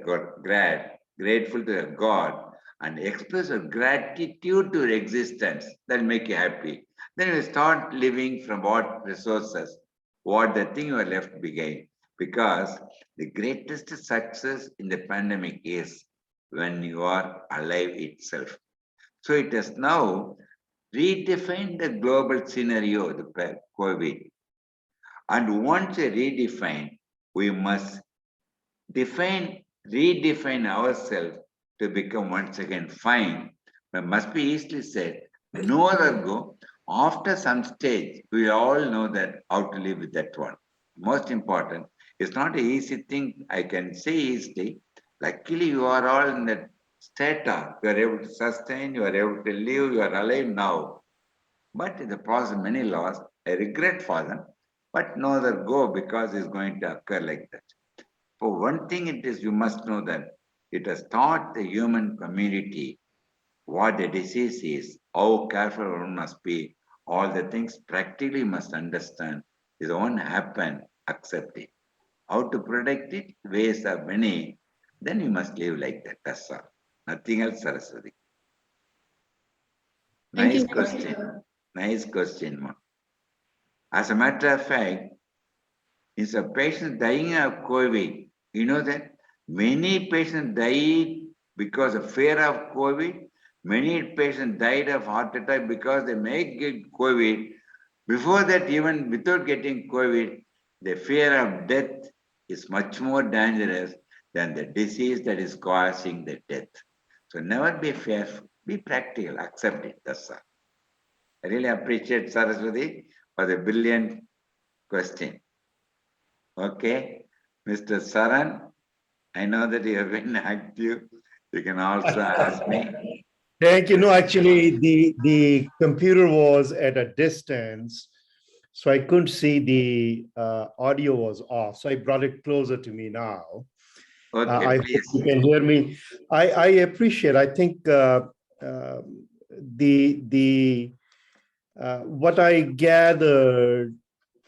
God, and express our gratitude to your existence. That will make you happy. Then you start living from what resources, what the thing you are left behind. Because the greatest success in the pandemic is when you are alive itself. So it has now redefined the global scenario, the COVID. And once you redefine, we must redefine ourselves to become once again fine. But must be easily said, no other go. After some stage, we all know that how to live with that one. Most important, it's not an easy thing, I can say easily. Luckily, you are all in that state of, you are able to sustain, you are able to live, you are alive now. But in the process, many loss, I regret for them, but no other go because it's going to occur like that. For one thing it is, you must know that it has taught the human community what the disease is, how careful one must be, all the things practically must understand. If one happen, accept it. How to protect it, ways are many, then you must live like that, that's all. Nothing else, Saraswati. Thank Nice you. question. Nice question, ma. As a matter of fact, is a patient dying of COVID. You know that many patients died because of fear of COVID. Many patients died of heart attack because they may get COVID. Before that, even without getting COVID, the fear of death is much more dangerous than the disease that is causing the death. So never be fearful, be practical, accept it. That's all. I really appreciate Saraswati for the brilliant question. Okay, Mr. Saran, I know that you have been active. You can also ask me. Thank you. No, actually, the computer was at a distance, so I couldn't see the audio was off. So I brought it closer to me now. Okay, I hope please. you can hear me. I appreciate. I think what I gathered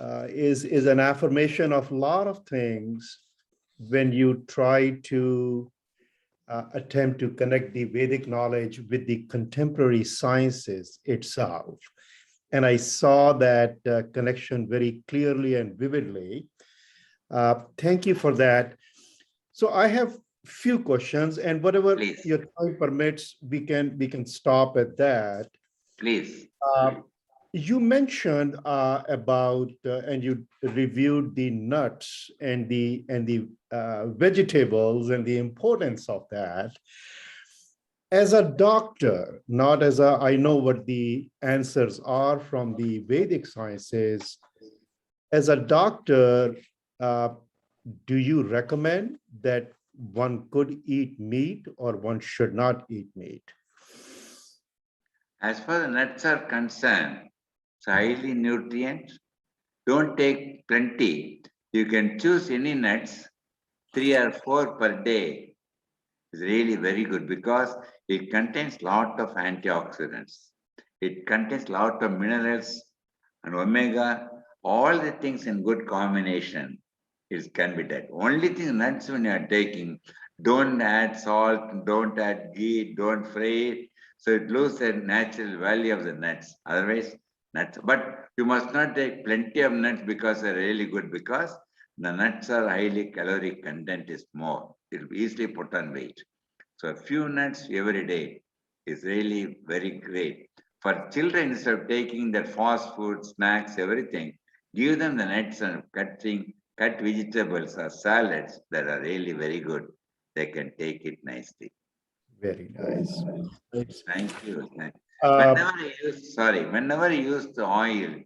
is an affirmation of a lot of things when you try to attempt to connect the Vedic knowledge with the contemporary sciences itself. And I saw that connection very clearly and vividly. Thank you for that. So I have few questions, and whatever Please. your time permits, we can stop at that. Please. You mentioned about and you reviewed the nuts and the vegetables and the importance of that. As a doctor, not as a, I know what the answers are from the Vedic sciences. As a doctor, do you recommend that one could eat meat or one should not eat meat? As far as nuts are concerned, it's highly nutrient. Don't take plenty. You can choose any nuts, 3 or 4 per day. It's really very good because it contains lot of antioxidants. It contains lot of minerals and omega, all the things in good combination. It can be done. Only thing nuts when you are taking, don't add salt, don't add ghee, don't fry it. So it loses the natural value of the nuts. Otherwise, nuts. But you must not take plenty of nuts because they're really good, because the nuts are highly caloric content is more. It will easily put on weight. So a few nuts every day is really very great. For children, instead of taking their fast food, snacks, everything, give them the nuts and cut vegetables or salads that are really very good. They can take it nicely. Very nice. Thank you. Whenever you use the oil,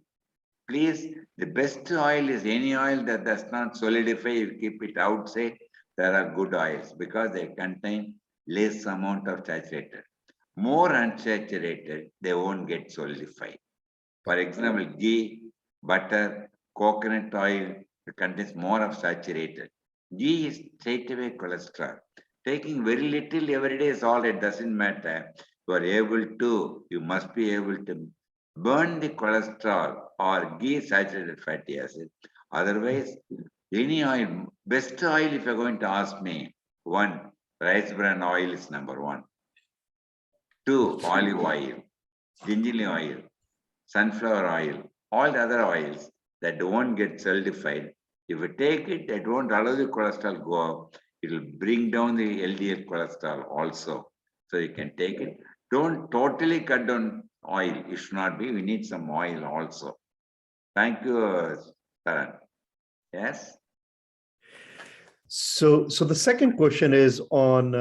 please, the best oil is any oil that does not solidify, you keep it outside. There are good oils because they contain less amount of saturated. More unsaturated, they won't get solidified. For example, ghee, butter, coconut oil, it contains more of saturated. Ghee is straight away cholesterol. Taking very little every day is all, it doesn't matter. You must be able to burn the cholesterol or ghee saturated fatty acid. Otherwise, any oil, best oil if you're going to ask me, 1, rice bran oil is number 1. 2, olive oil, ginger oil, sunflower oil, all the other oils that don't get solidified. If you take it, it won't allow the cholesterol go up. It will bring down the LDL cholesterol also. So you can take it. Don't totally cut down oil. It should not be. We need some oil also. Thank you, Saran. Yes? So the second question is on,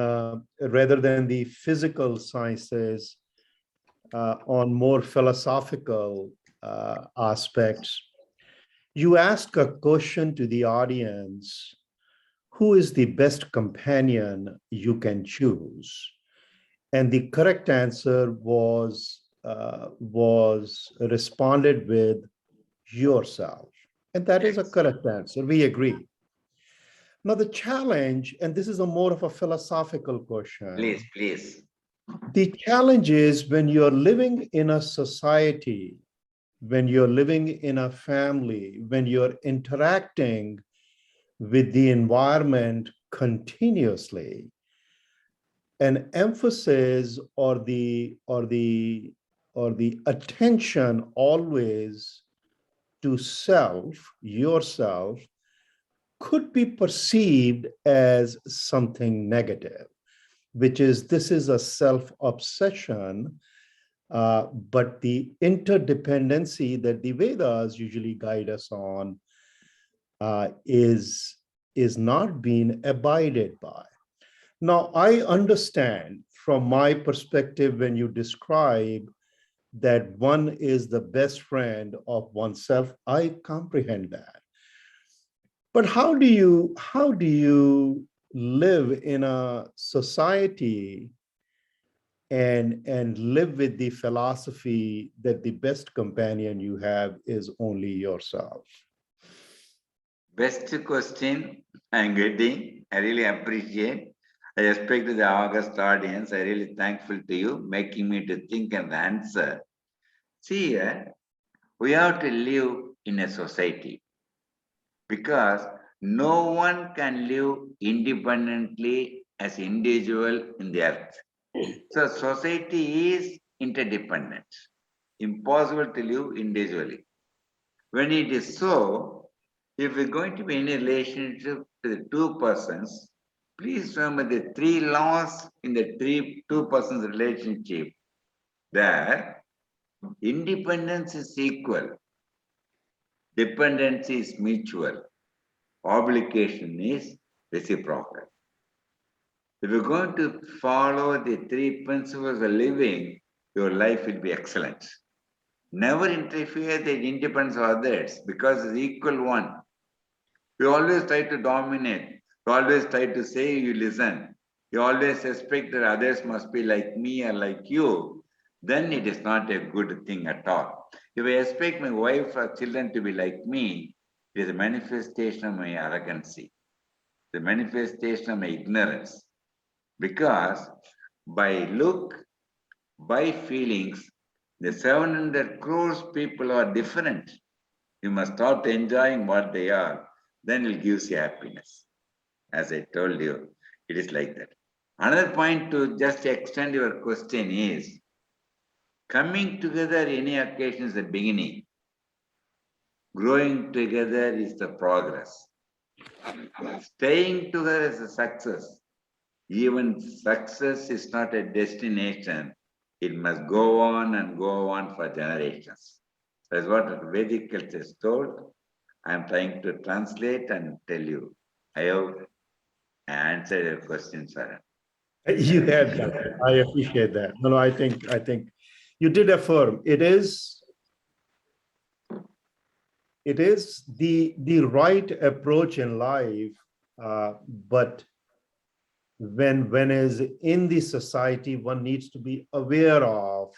rather than the physical sciences, on more philosophical aspects. You ask a question to the audience, who is the best companion you can choose? And the correct answer was responded with yourself. And that is a correct answer. We agree. Now the challenge, and this is a more of a philosophical question. Please. The challenge is when you're living in a society, when you're living in a family, when you're interacting with the environment continuously, an emphasis or the attention always to self, yourself, could be perceived as something negative, which is this is a self-obsession, but the interdependency that the Vedas usually guide us on is not being abided by. Now, I understand from my perspective when you describe that one is the best friend of oneself, I comprehend that. But how do you live in a society and live with the philosophy that the best companion you have is only yourself? Best question I'm getting. I really appreciate. I respect the August audience. I really thankful to you, making me to think and answer. See, we have to live in a society because no one can live independently as individual in the earth. So society is interdependent. Impossible to live individually. When it is so, if we're going to be in a relationship to the two persons, please remember the three laws in the two persons relationship. That independence is equal, dependency is mutual, obligation is reciprocal. If you're going to follow the three principles of living, your life will be excellent. Never interfere the independence of others because it's equal one. You always try to dominate. You always try to say you listen. You always expect that others must be like me or like you. Then it is not a good thing at all. If I expect my wife or children to be like me, it is a manifestation of my arrogancy, the manifestation of my ignorance. Because by look, by feelings, the 700 crores people are different. You must start enjoying what they are. Then it gives you happiness. As I told you, it is like that. Another point to just extend your question is, coming together any occasion is the beginning. Growing together is the progress. Staying together is a success. Even success is not a destination. It must go on and go on for generations. That's what Vedic culture is told. I am trying to translate and tell you. I hope I answered your question, sir. You had that. I appreciate that. No, I think you did affirm it is the right approach in life, but when is in the society, one needs to be aware of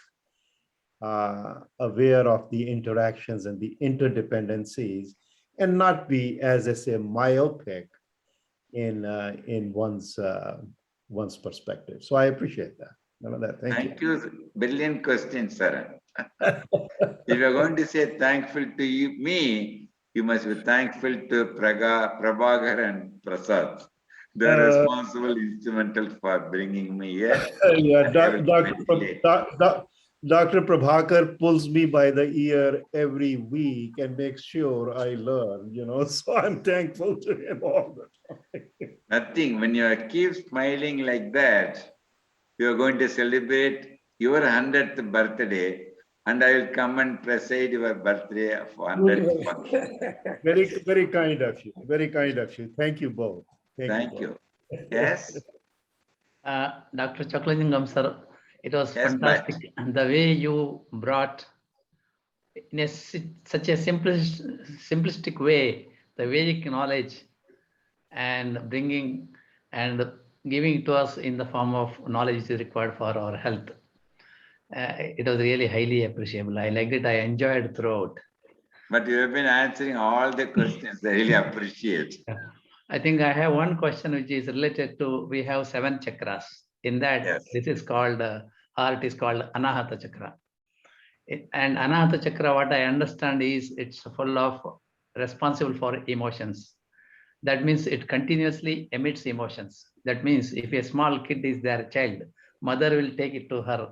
the interactions and the interdependencies, and not be, as I say, myopic in one's perspective. So I appreciate that. Thank you. Thank you. Brilliant question, sir. If you're going to say thankful to me, you must be thankful to Prabhakar and Prasad. They're responsible, instrumental for bringing me here. Yeah, Dr. Prabhakar pulls me by the ear every week and makes sure I learn, so I'm thankful to him all the time. Nothing. When you keep smiling like that, you are going to celebrate your 100th birthday, and I will come and preside your birthday for 100th birthday. Very, very kind of you. Very kind of you. Thank you both. Thank you. Yes. Dr. Chockalingam, sir, it was Yes, fantastic. And the way you brought in such a simplistic way the Vedic knowledge and bringing and giving it to us in the form of knowledge which is required for our health. It was really highly appreciable. I liked it. I enjoyed throughout. But you have been answering all the questions. I really appreciate. I think I have one question which is related to, we have 7 chakras. In that, yes. This is called, heart is called Anahata Chakra. And Anahata Chakra, what I understand is it's full of responsible for emotions. That means it continuously emits emotions. That means if a small kid is their child, mother will take it to her,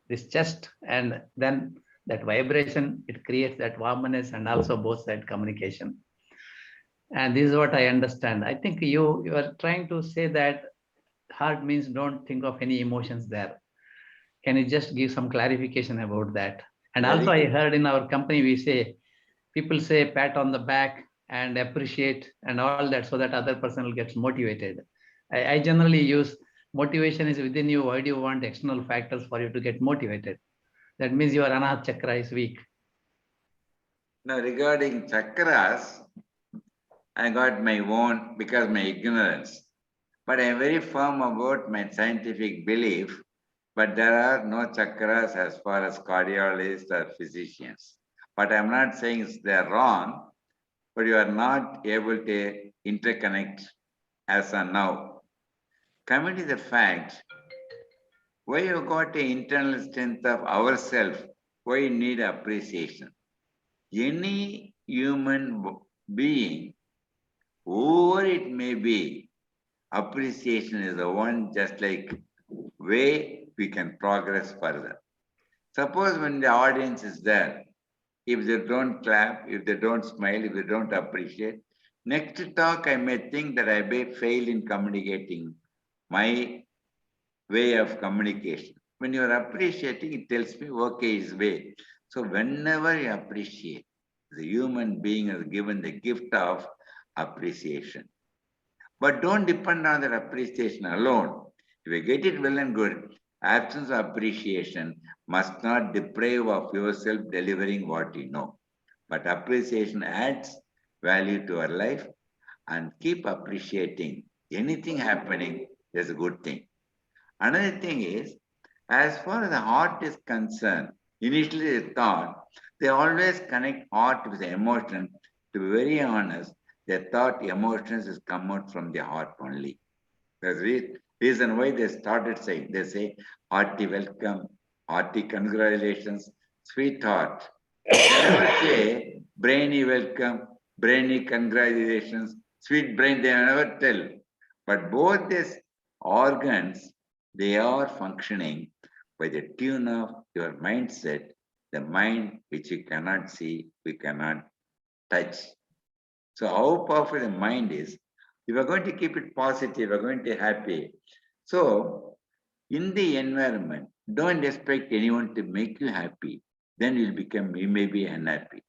this chest, and then That vibration, it creates that warmness and also both side communication. And this is what I understand. I think you are trying to say that heart means don't think of any emotions there. Can you just give some clarification about that? And also I heard in our company, people say pat on the back and appreciate and all that, so that other person gets motivated. I generally use motivation is within you. Why do you want external factors for you to get motivated? That means your Anahata Chakra is weak. Now, regarding chakras, I got my own because my ignorance. But I am very firm about my scientific belief. But there are no chakras as far as cardiologists or physicians. But I'm not saying they're wrong, but you are not able to interconnect as of now. Coming to the fact, why you got the internal strength of ourselves, why you need appreciation. Any human being, whoever it may be, appreciation is the one just like way we can progress further. Suppose when the audience is there, if they don't clap, if they don't smile, if they don't appreciate, next talk I may think that I may fail in communicating my way of communication. When you are appreciating, it tells me, okay, is way. So whenever you appreciate, the human being is given the gift of appreciation. But don't depend on that appreciation alone. If you get it well and good, absence of appreciation must not deprive of yourself delivering what you know. But appreciation adds value to our life, and keep appreciating. Anything happening is a good thing. Another thing is, as far as the heart is concerned, initially they thought they always connect heart with the emotion. To be very honest, they thought emotions is come out from the heart only. That's the reason why they started saying, they say, hearty welcome, hearty congratulations, sweetheart. They never say, brainy welcome, brainy congratulations, sweet brain, they never tell. But both these organs, they are functioning by the tune of your mindset, the mind which you cannot see, we cannot touch. So how powerful the mind is, if you are going to keep it positive, you are going to be happy. So in the environment, don't expect anyone to make you happy. Then you may be unhappy.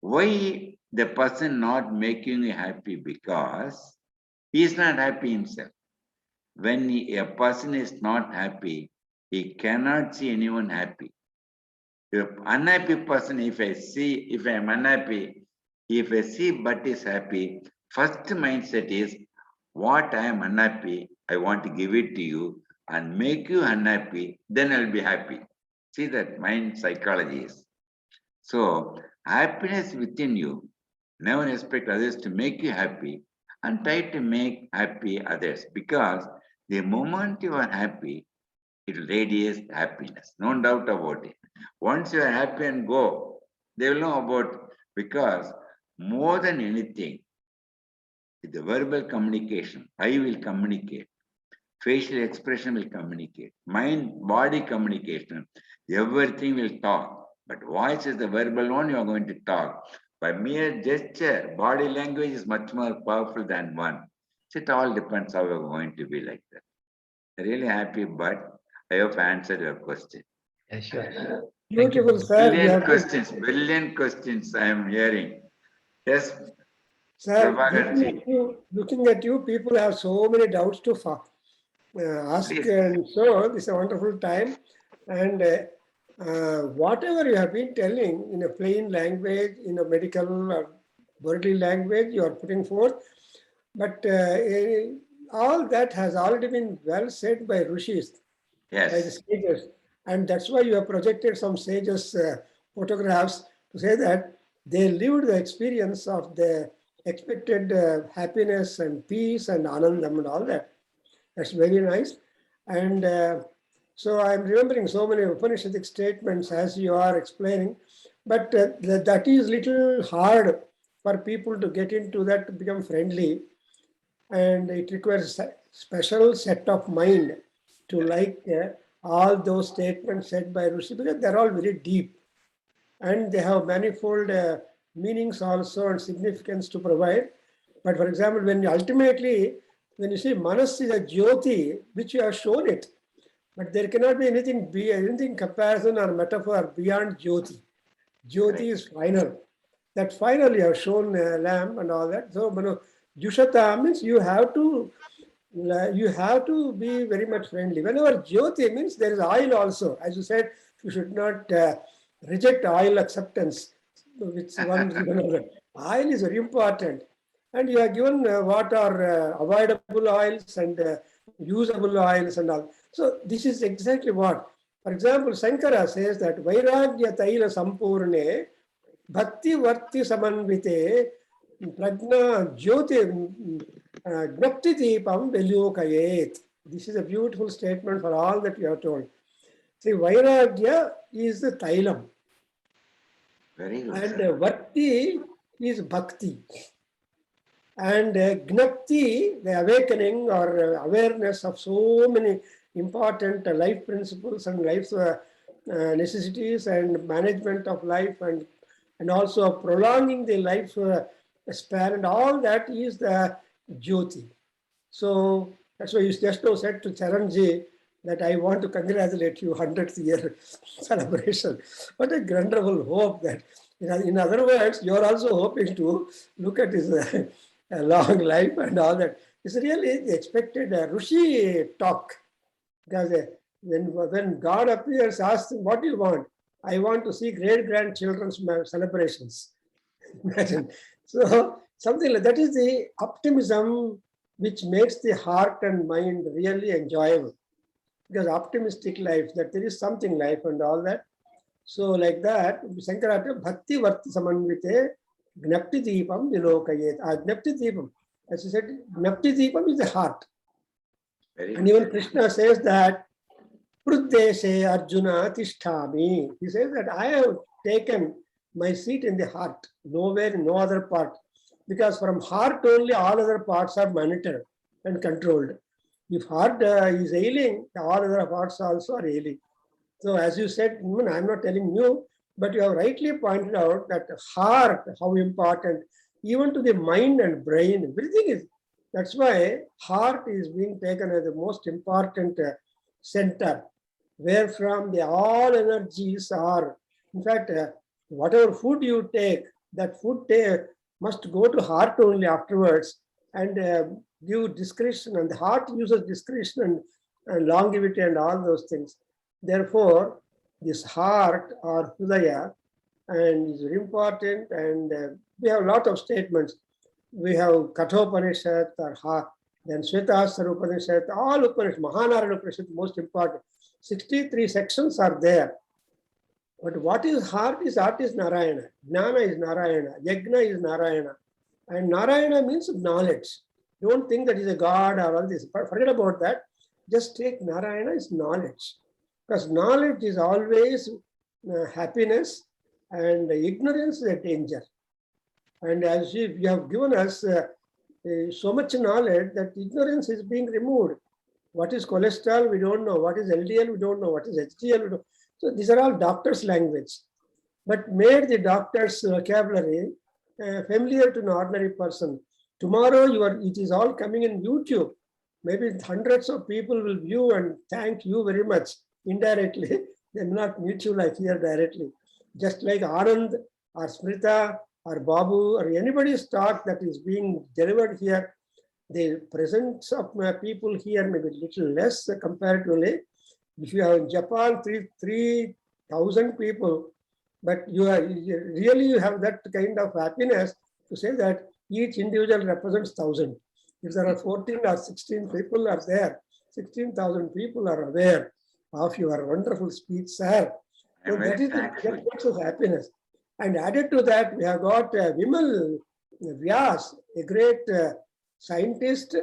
Why the person not making you happy? Because he is not happy himself. When a person is not happy, he cannot see anyone happy. If unhappy person, if I am unhappy, if I see but is happy, first mindset is, what I am unhappy, I want to give it to you and make you unhappy, then I'll be happy. See that mind psychology is. So happiness within you. Never expect others to make you happy, and try to make happy others, because the moment you are happy, it radiates happiness. No doubt about it. Once you are happy and go, they will know about, because more than anything, the verbal communication, I will communicate, facial expression will communicate, mind, body communication, everything will talk. But voice is the verbal one, you are going to talk. By mere gesture, body language is much more powerful than one. So it all depends how you are going to be like that. Really happy, but I hope I answered your question. Yeah, sure. Beautiful, sir. Brilliant questions I am hearing. Yes. Sir, looking at you, people have so many doubts to ask, Please. and so this is a wonderful time. And whatever you have been telling in a plain language, in a medical or worldly language, you are putting forth. But all that has already been well said by rishis, by the sages. And that's why you have projected some sages' photographs to say that they lived the experience of the expected happiness and peace and anandam and all that. That's very nice. And so I'm remembering so many Upanishadic statements as you are explaining, but that is little hard for people to get into that, to become friendly. And it requires a special set of mind to like all those statements said by Rishi, because they're all very deep and they have manifold meanings also and significance to provide. But for example, when you see Manas is a Jyoti, which you have shown it, but there cannot be anything comparison or metaphor beyond Jyoti. Jyoti is final. That final you have shown lamp and all that. So, Jushata means you have to be very much friendly. Whenever Jyoti means there is oil also. As you said, you should not reject oil acceptance. Which one another. Oil is very important. And you are given what are avoidable oils and usable oils and all. So this is exactly what. For example, Shankara says that Vairagya Taila Sampurne Bhakti Varti Samanvite Prajna Jyoti Gnapti Deepam Velokayet. This is a beautiful statement for all that you have told. See, Vairagya is the Tailam. Very good. And Varti is Bhakti. And Gnapti, the awakening or awareness of so many important life principles and life necessities and management of life and also prolonging the life span and all that is the Jyoti. So that's why you just now said to Charanji that I want to congratulate you 100th year celebration. What a wonderful hope that, in other words, you are also hoping to look at his long life and all that. It's really the expected Rishi talk. Because when God appears, asks him, what do you want? I want to see great-grandchildren's celebrations. Imagine. So something like that is the optimism which makes the heart and mind really enjoyable. Because optimistic life, that there is something life and all that. So like that, Shankaracharya Bhakti Varti Samanvite Gnapti Deepam Vilokayet. Gnapti Deepam. As he said, Gnapti Deepam is the heart. And even Krishna says that Pruddeshe Arjuna Tishtami. He says that I have taken my seat in the heart, nowhere, no other part. Because from heart only all other parts are monitored and controlled. If heart is ailing, all other parts also are ailing. So as you said, I'm not telling you, but you have rightly pointed out that heart, how important, even to the mind and brain, everything is. That's why heart is being taken as the most important center, where from the all energies are. In fact, whatever food you take, that food must go to heart only afterwards and give discretion. And the heart uses discretion and longevity and all those things. Therefore, this heart or Hridaya and is very important. And we have a lot of statements. We have Kathopanishad or then Svetaswara Upanishad, all Upanishads, Mahanarayana Upanishad, most important. 63 sections are there. But what is heart is Narayana. Jnana is Narayana. Yajna is Narayana. And Narayana means knowledge. Don't think that is a god or all this. Forget about that. Just take Narayana is knowledge. Because knowledge is always happiness and ignorance is a danger. And as you have given us so much knowledge that ignorance is being removed. What is cholesterol? We don't know. What is LDL? We don't know. What is HDL? We don't. So these are all doctor's language. But made the doctor's vocabulary familiar to an ordinary person. Tomorrow it is all coming in YouTube. Maybe hundreds of people will view and thank you very much indirectly. They will not meet you like here directly. Just like Anand or Smrita or Babu or anybody's talk that is being delivered here, the presence of people here may be little less comparatively. If you have in Japan 3,000 people, but you really have that kind of happiness to say that each individual represents 1,000. If there are 14 or 16 people are there, 16,000 people are aware of your wonderful speech, sir. So that makes us happiness. And added to that, we have got Vimal Vyas, a great scientist,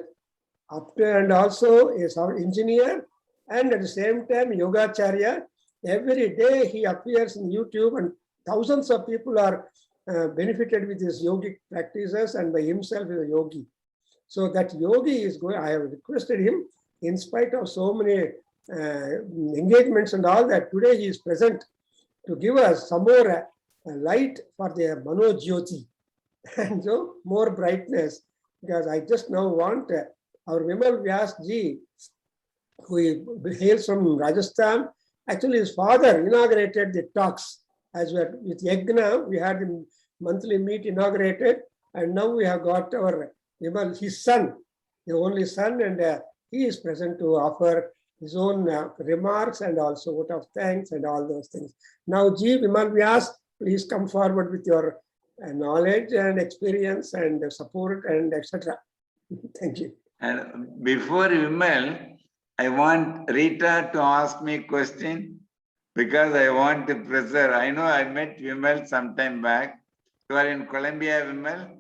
and also an engineer, and at the same time, Yogacharya. Every day he appears in YouTube, and thousands of people are benefited with his yogic practices, and by himself is a yogi. So that yogi is going. I have requested him, in spite of so many engagements and all that. Today he is present to give us some more light for the Mano Jyoti and so more brightness, because I just now want our Vimal Vyas ji, who hails from Rajasthan. Actually, his father inaugurated the talks as well with Yagna. We had the monthly meet inaugurated, and now we have got our Vimal, his son, the only son, and he is present to offer his own remarks and also vote of thanks and all those things. Now, Ji Vimal Vyas, please come forward with your knowledge and experience and support and etc. Thank you. And before Vimal, I want Rita to ask me a question because I want to preserve. I know I met Vimal some time back. You are in Colombia, Vimal?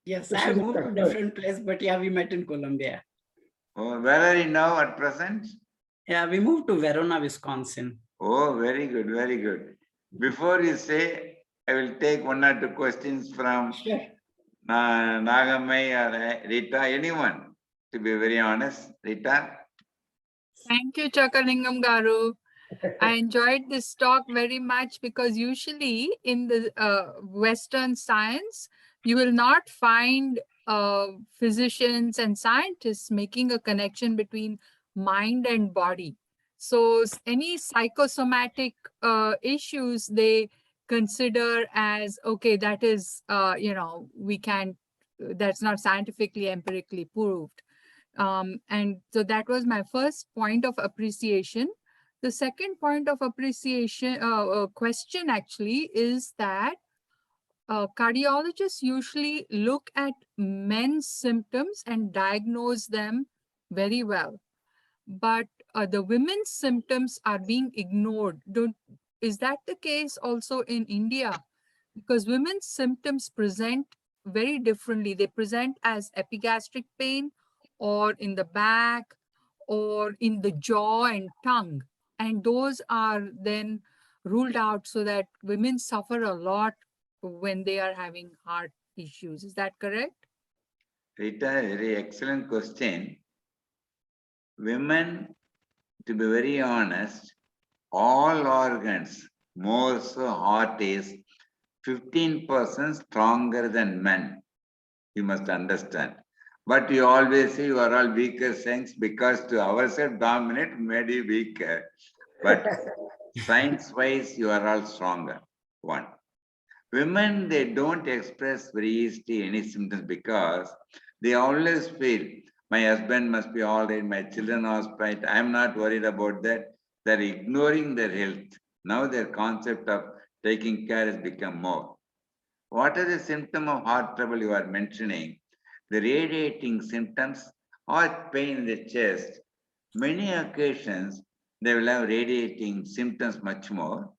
Yes, I moved to different place, but yeah, we met in Colombia. Oh, where are you now at present? Yeah, we moved to Verona, Wisconsin. Oh, very good, very good. Before you say, I will take one or two questions from Nagamai or Rita, anyone, to be very honest. Rita? Thank you, Chockalingam Garu. I enjoyed this talk very much because usually in the Western science, you will not find physicians and scientists making a connection between mind and body. So any psychosomatic issues they consider as, okay, that is, we can't, that's not scientifically, empirically proved. And so that was my first point of appreciation. The second point of appreciation, question actually, is that cardiologists usually look at men's symptoms and diagnose them very well. But the women's symptoms are being ignored. Is that the case also in India? Because women's symptoms present very differently. They present as epigastric pain or in the back or in the jaw and tongue. And those are then ruled out so that women suffer a lot when they are having heart issues. Is that correct? Rita, very excellent question. Women, to be very honest, all organs, more so heart is 15% stronger than men. You must understand. But you always say you are all weaker saints because to ourselves dominate made you weaker. But science-wise, you are all stronger. One. Women, they don't express very easily any symptoms because they always feel my husband must be all right, my children are all right, I'm not worried about that. They're ignoring their health. Now their concept of taking care has become more. What are the symptoms of heart trouble you are mentioning? The radiating symptoms or pain in the chest. Many occasions, they will have radiating symptoms much more.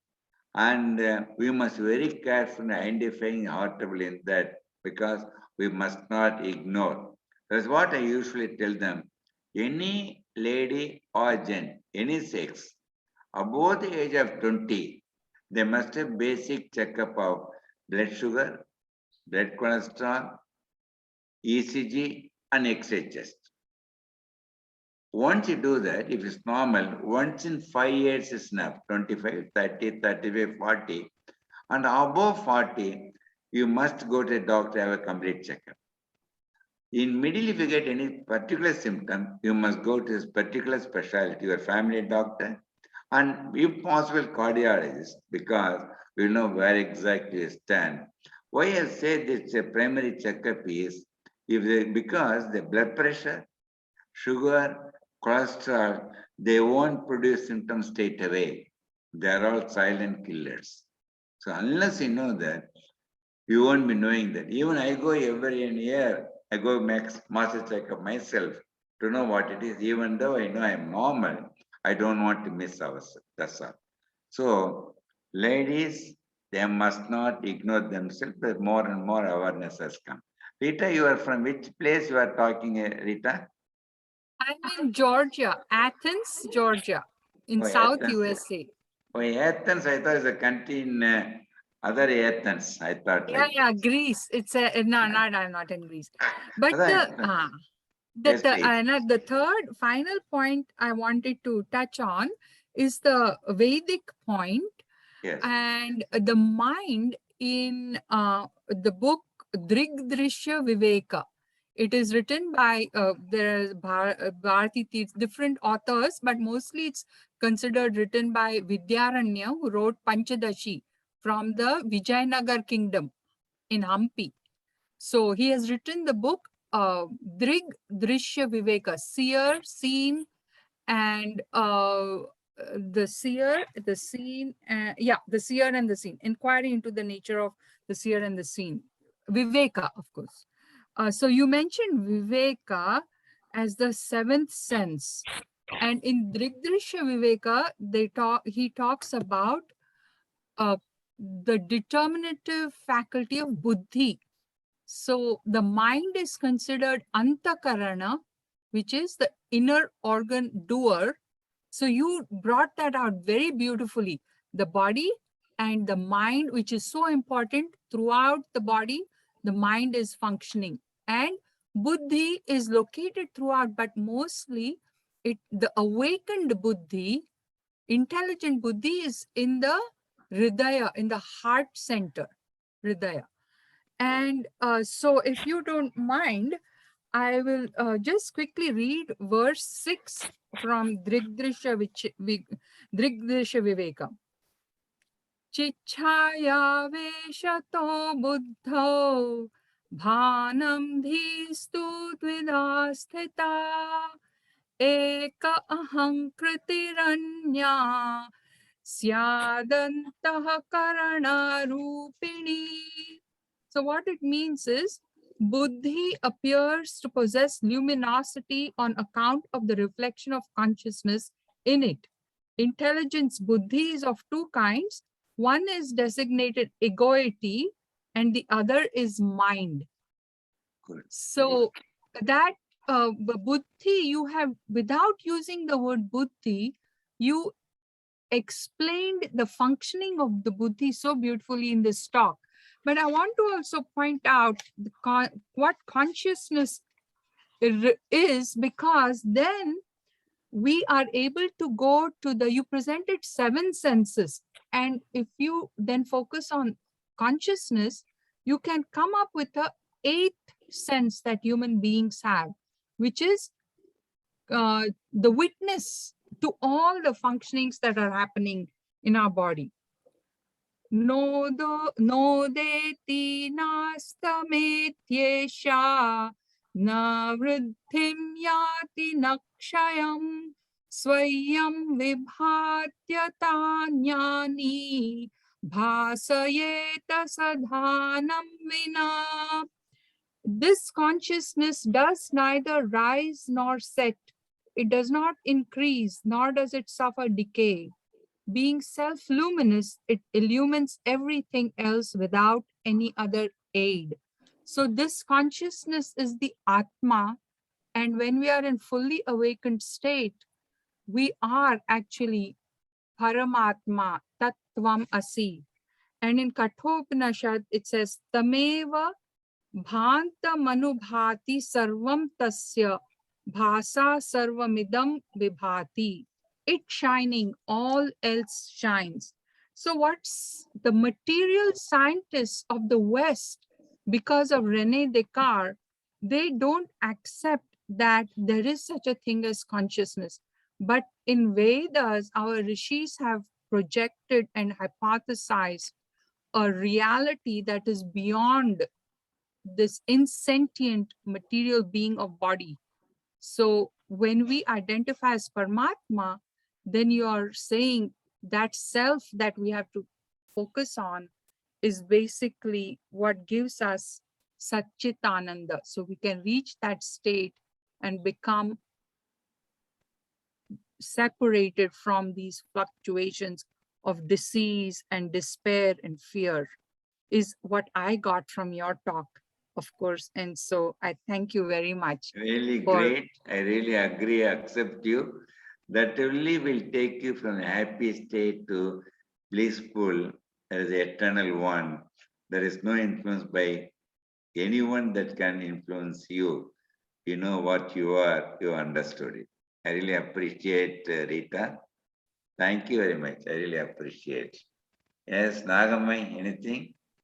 And we must be very careful in identifying heart trouble in that because we must not ignore. That's what I usually tell them. Any lady or gent, any sex, above the age of 20, they must have basic checkup of blood sugar, blood cholesterol, ECG, and X-ray test. Once you do that, if it's normal, once in 5 years is enough, 25, 30, 35, 40. And above 40, you must go to a doctor, have a complete checkup. In middle, if you get any particular symptom, you must go to this particular specialty, your family doctor, and if possible, cardiologist, because we know where exactly you stand. Why I say this a primary checkup is, because the blood pressure, sugar, cholesterol, they won't produce symptoms straight away. They are all silent killers. So unless you know that, you won't be knowing that. Even I go every year, I go master checkup myself to know what it is. Even though I know I'm normal, I don't want to miss ourselves. That's all. So ladies, they must not ignore themselves, but more and more awareness has come. Rita, you are from which place you are talking, Rita? I'm in Georgia, Athens, Georgia, in South Athens. USA. Oh, Athens, I thought it's a country in other Athens. I thought. Yeah, Greece. It's a no, I'm not in Greece. But Yes, please. The third final point I wanted to touch on is the Vedic point. Yes. And the mind in the book Drigdrishya Viveka. It is written by there are Bharati, different authors, but mostly it's considered written by Vidyaranya, who wrote Panchadashi from the Vijayanagar kingdom in Hampi. So he has written the book Drigdrishya Viveka, seer, seen, and the seer, the seen, the seer and the seen, inquiry into the nature of the seer and the seen, Viveka, of course. So you mentioned Viveka as the seventh sense, and in Drigdrishya Viveka, he talks about the determinative faculty of buddhi. So the mind is considered antakarana, which is the inner organ doer. So you brought that out very beautifully. The body and the mind, which is so important throughout the body, the mind is functioning. And buddhi is located throughout, but mostly the awakened buddhi, intelligent buddhi is in the hridaya, in the heart center, hridaya. And so if you don't mind, I will just quickly read verse 6 from Drigdrishya Viveka. Chichaya veshato buddho bhanam dhistu dvidasthita eka ahankratiranya syadantah karana rupini. So what it means is, buddhi appears to possess luminosity on account of the reflection of consciousness in it. Intelligence buddhi is of two kinds. One is designated egoity and the other is mind. So that buddhi you have, without using the word buddhi, you explained the functioning of the buddhi so beautifully in this talk. But I want to also point out what consciousness is, because then we are able to go to you presented 7 senses. And if you then focus on consciousness, you can come up with the 8th sense that human beings have, which is the witness to all the functionings that are happening in our body. Nodeti nastametyesha na vruddhim yati nakshayam swayam vibhatyatanyani bhasayeta sadhanam vina. This consciousness does neither rise nor set. It does not increase, nor does it suffer decay. Being self-luminous, it illumines everything else without any other aid. So this consciousness is the Atma, and when we are in fully awakened state, we are actually Paramatma, Tattvam Asi. And in Kathopanishad, it says, Tameva Bhanta Manubhati Sarvam Tasya Bhasa Sarvamidam Vibhati. It shining, all else shines. So what's the material scientists of the West, because of Rene Descartes, they don't accept that there is such a thing as consciousness. But in Vedas, our rishis have projected and hypothesized a reality that is beyond this insentient material being of body. So when we identify as Paramatma, then you are saying that self that we have to focus on is basically what gives us Satchitananda. So we can reach that state and become separated from these fluctuations of disease and despair and fear, is what I got from your talk, of course. And so I thank you very much. Really great. I really agree, accept you. That only will take you from a happy state to blissful, as the eternal one. There is no influence by anyone that can influence you. you know what you are, you understood it. I really appreciate Rita. Thank you very much. I really appreciate. Yes, Nagamai, anything?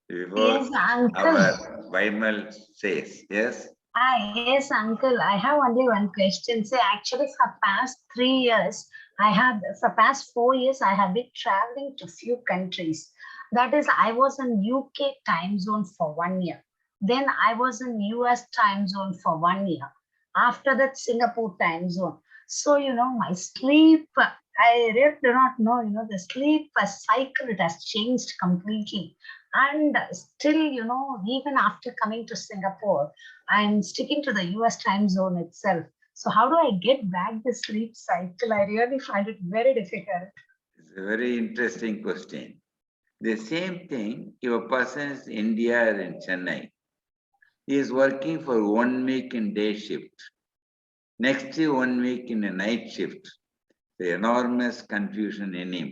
Before Yes, uncle. our Bimal says, yes? Yes, uncle. I have only one question. Say, actually, for past 3 years, for past 4 years, I have been traveling to few countries. That is, I was in UK time zone for 1 year. Then I was in US time zone for 1 year. After that, Singapore time zone. So, my sleep, I really do not know, the sleep cycle, it has changed completely. And still, even after coming to Singapore, I'm sticking to the US time zone itself. So how do I get back the sleep cycle? I really find it very difficult. It's a very interesting question. The same thing, if a person is in India or in Chennai, he is working for 1 week in day shift, next 1 week in a night shift. The enormous confusion in him.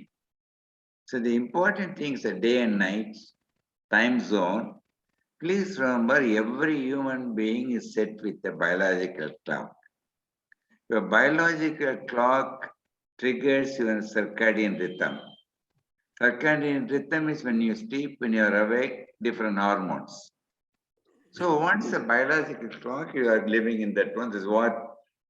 So the important things are day and night, time zone. Please remember, every human being is set with a biological clock. Your biological clock triggers your circadian rhythm. Circadian rhythm is when you sleep, when you are awake, different hormones. So once the biological clock, you are living in that one. This is what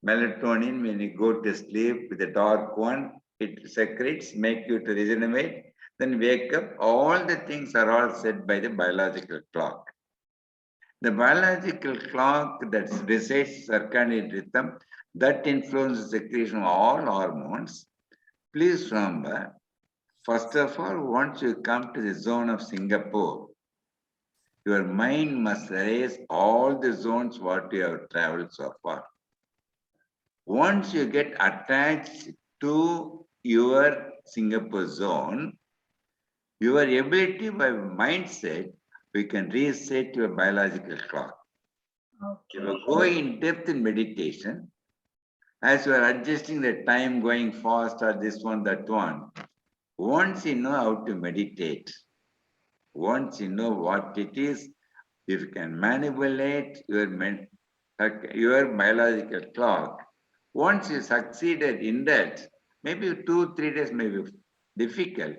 melatonin, when you go to sleep with the dark one, it secretes, make you to regenerate, then wake up. All the things are all set by the biological clock. The biological clock that resides circadian rhythm, that influences the secretion of all hormones. Please remember, first of all, once you come to the zone of Singapore, your mind must erase all the zones what you have traveled so far. Once you get attached to your Singapore zone, your ability by mindset, we can reset your biological clock. Okay. If you go in depth in meditation, as you are adjusting the time going fast or this one, that one, once you know how to meditate, once you know what it is, if you can manipulate your biological clock, once you succeeded in that, maybe 2-3 days may be difficult.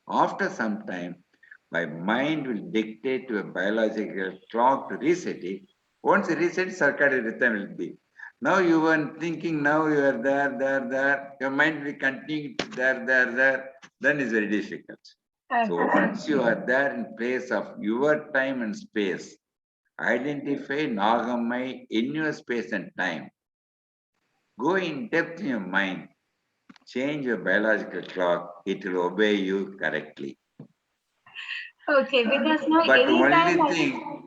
After some time, my mind will dictate to a biological clock to reset it. Once it resets, circadian rhythm will be. Now you were thinking, now you are there. Your mind will continue there. Then it's very difficult. So once you are there in place of your time and space, identify Nagamai in your space and time. Go in depth in your mind. Change your biological clock. It will obey you correctly. Okay, because now But anytime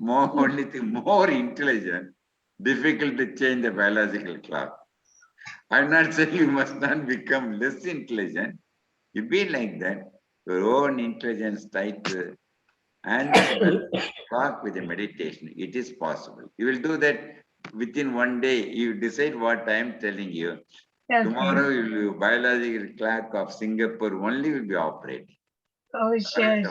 only thing more intelligent, difficult to change the biological clock. I'm not saying you must not become less intelligent. You be like that. Your own intelligence try to handle the clock with the meditation. It is possible. You will do that within 1 day. You decide what I am telling you. Okay. Tomorrow, your biological clock of Singapore only will be operating. Oh, sure.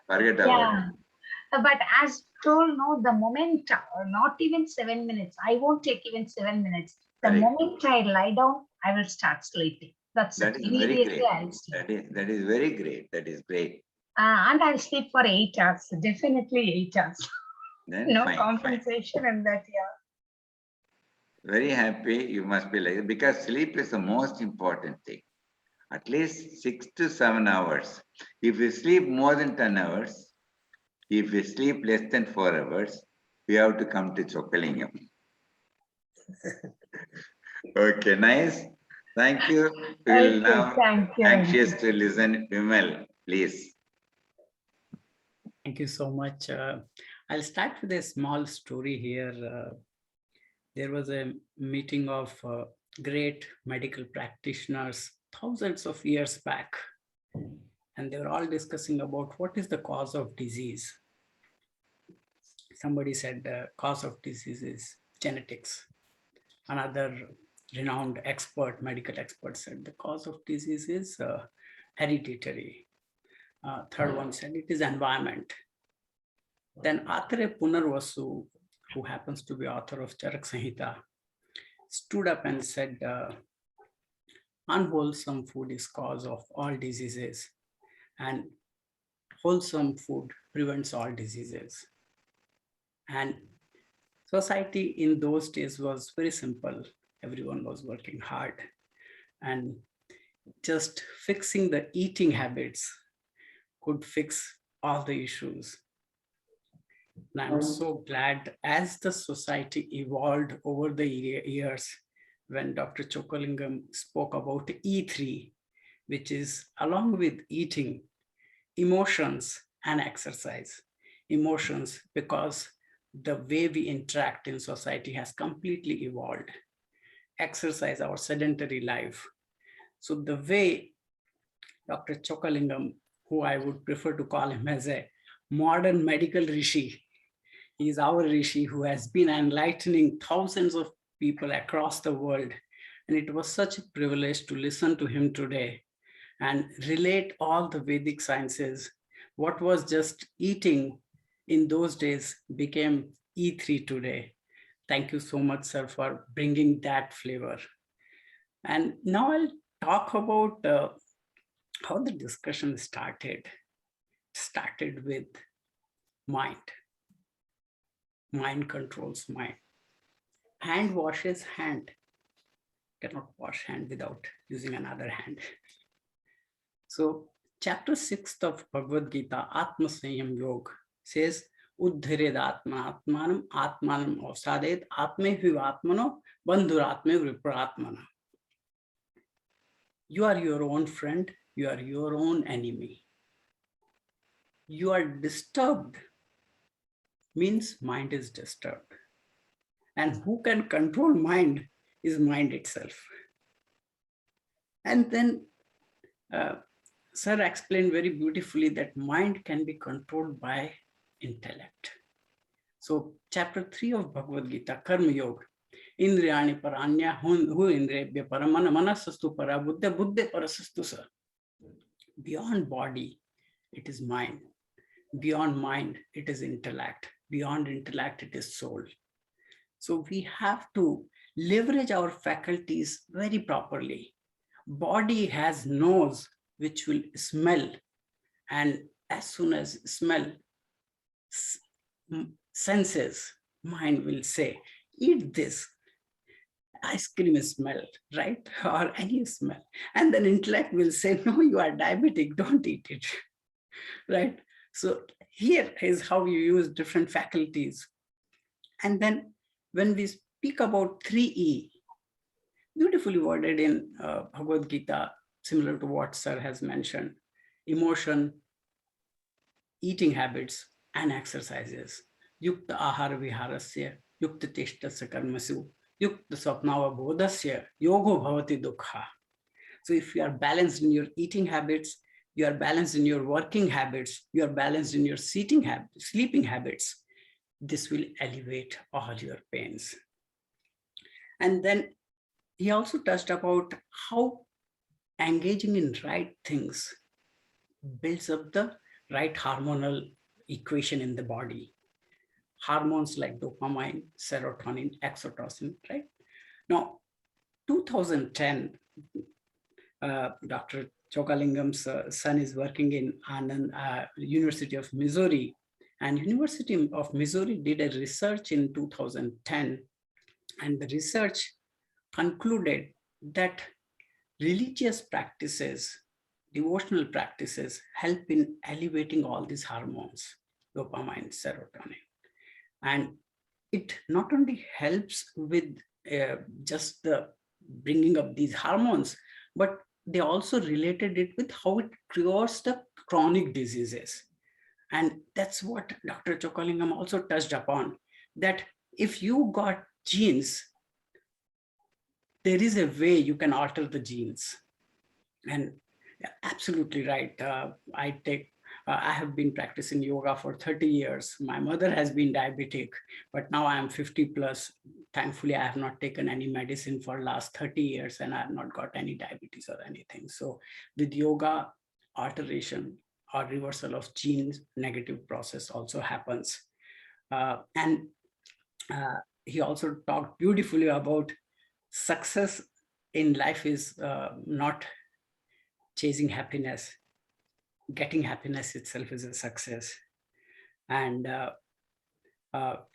Forget about it. But as told, no, the moment, not even 7 minutes, I won't take even 7 minutes. The moment I lie down, I will start sleeping. That is very great. That is very great. That is great. And I'll sleep for 8 hours, definitely 8 hours. Then no fine, compensation in that, Very happy you must be like that, because sleep is the most important thing. At least 6 to 7 hours. If you sleep more than 10 hours, if you sleep less than 4 hours, we have to come to Chockalingam. Okay, nice. Thank you. We'll now anxious to listen. Vimal, please. Thank you so much. I'll start with a small story here. There was a meeting of great medical practitioners thousands of years back, and they were all discussing about what is the cause of disease. Somebody said the cause of disease is genetics. Another renowned expert, medical expert, said the cause of disease is hereditary. Third one said it is environment. Then Atre Punarvasu, who happens to be author of Charak Samhita, stood up and said, unwholesome food is cause of all diseases, and wholesome food prevents all diseases. And society in those days was very simple. Everyone was working hard, and just fixing the eating habits could fix all the issues. And I'm so glad as the society evolved over the years, when Dr. Chockalingam spoke about E3, which is along with eating, emotions and exercise. Emotions, because the way we interact in society has completely evolved. Exercise, our sedentary life. So the way Dr. Chockalingam, who I would prefer to call him as a modern medical rishi, he is our rishi who has been enlightening thousands of people across the world. And it was such a privilege to listen to him today and relate all the Vedic sciences. What was just eating in those days became E3 today. Thank you so much, sir, for bringing that flavor. And now I'll talk about how the discussion started. Started with mind. Mind controls mind. Hand washes hand. Cannot wash hand without using another hand. So chapter 6 of Bhagavad Gita, Atma Sanyam Yoga, says, Uddhared Atma Atmanam Atmanam Avsadet Atme Atmano Bandhuratme Vipratmana. You are your own friend, you are your own enemy. You are disturbed, means mind is disturbed. And who can control mind is mind itself. And then Sir explained very beautifully that mind can be controlled by intellect. So chapter 3 of Bhagavad Gita, Karma Yoga, Indriyani paranya hu indriyabhya paramana manasastu para buddha buddha parasastu sa. Beyond body, it is mind. Beyond mind, it is intellect. Beyond intellect, it is soul. So we have to leverage our faculties very properly. Body has nose which will smell, and as soon as smell senses, mind will say, eat this. Ice cream smell, right? Or any smell. And then intellect will say, no, you are diabetic, don't eat it, right? So here is how you use different faculties. And then when we speak about 3E, beautifully worded in Bhagavad Gita, similar to what Sir has mentioned, emotion, eating habits, and exercises. Yukta ahara viharasya, yukta tishtasya karmasu, yukta swapnava bodhasya, yogo bhavati dukha. So if you are balanced in your eating habits, you are balanced in your working habits, you are balanced in your sleeping habits, this will elevate all your pains. And then he also touched about how engaging in right things builds up the right hormonal equation in the body. Hormones like dopamine, serotonin, oxytocin, right? Now, 2010, Dr. Chockalingam's son is working in University of Missouri, and University of Missouri did a research in 2010, and the research concluded that religious practices, devotional practices help in elevating all these hormones, dopamine, serotonin. And it not only helps with just the bringing up these hormones, but they also related it with how it cures the chronic diseases. And that's what Dr. Chockalingam also touched upon, that if you got genes, there is a way you can alter the genes. And absolutely right. I have been practicing yoga for 30 years. My mother has been diabetic, but now I am 50 plus. Thankfully, I have not taken any medicine for last 30 years and I have not got any diabetes or anything. So with yoga, alteration or reversal of genes, negative process also happens. He also talked beautifully about success in life is not chasing happiness. Getting happiness itself is a success. And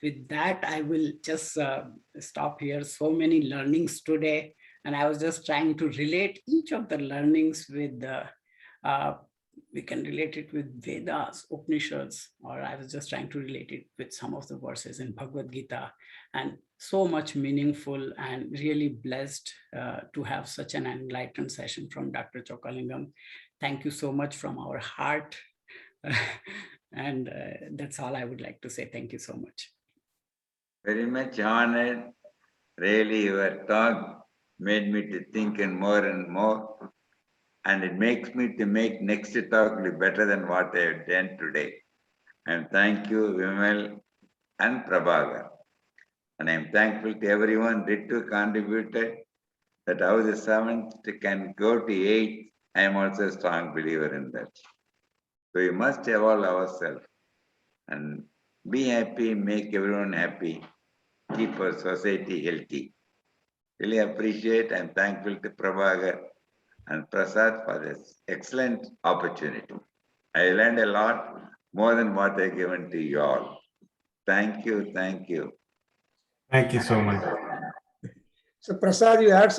with that, I will just stop here. So many learnings today. And I was just trying to relate each of the learnings with we can relate it with Vedas, Upanishads, or I was just trying to relate it with some of the verses in Bhagavad Gita, and so much meaningful, and really blessed to have such an enlightened session from Dr. Chockalingam. Thank you so much from our heart. And that's all I would like to say. Thank you so much. Very much honored. Really, your talk made me to think and more. And it makes me to make next talk better than what I have done today. And thank you, Vimal and Prabhagar. And I'm thankful to everyone who contributed, that how the 7th can go to 8th. I am also a strong believer in that. So we must evolve ourselves and be happy, make everyone happy, keep our society healthy. Really appreciate and thankful to Prabhagar and Prasad for this excellent opportunity. I learned a lot more than what I given to you all. Thank you, thank you. Thank you so much. So Prasad, you had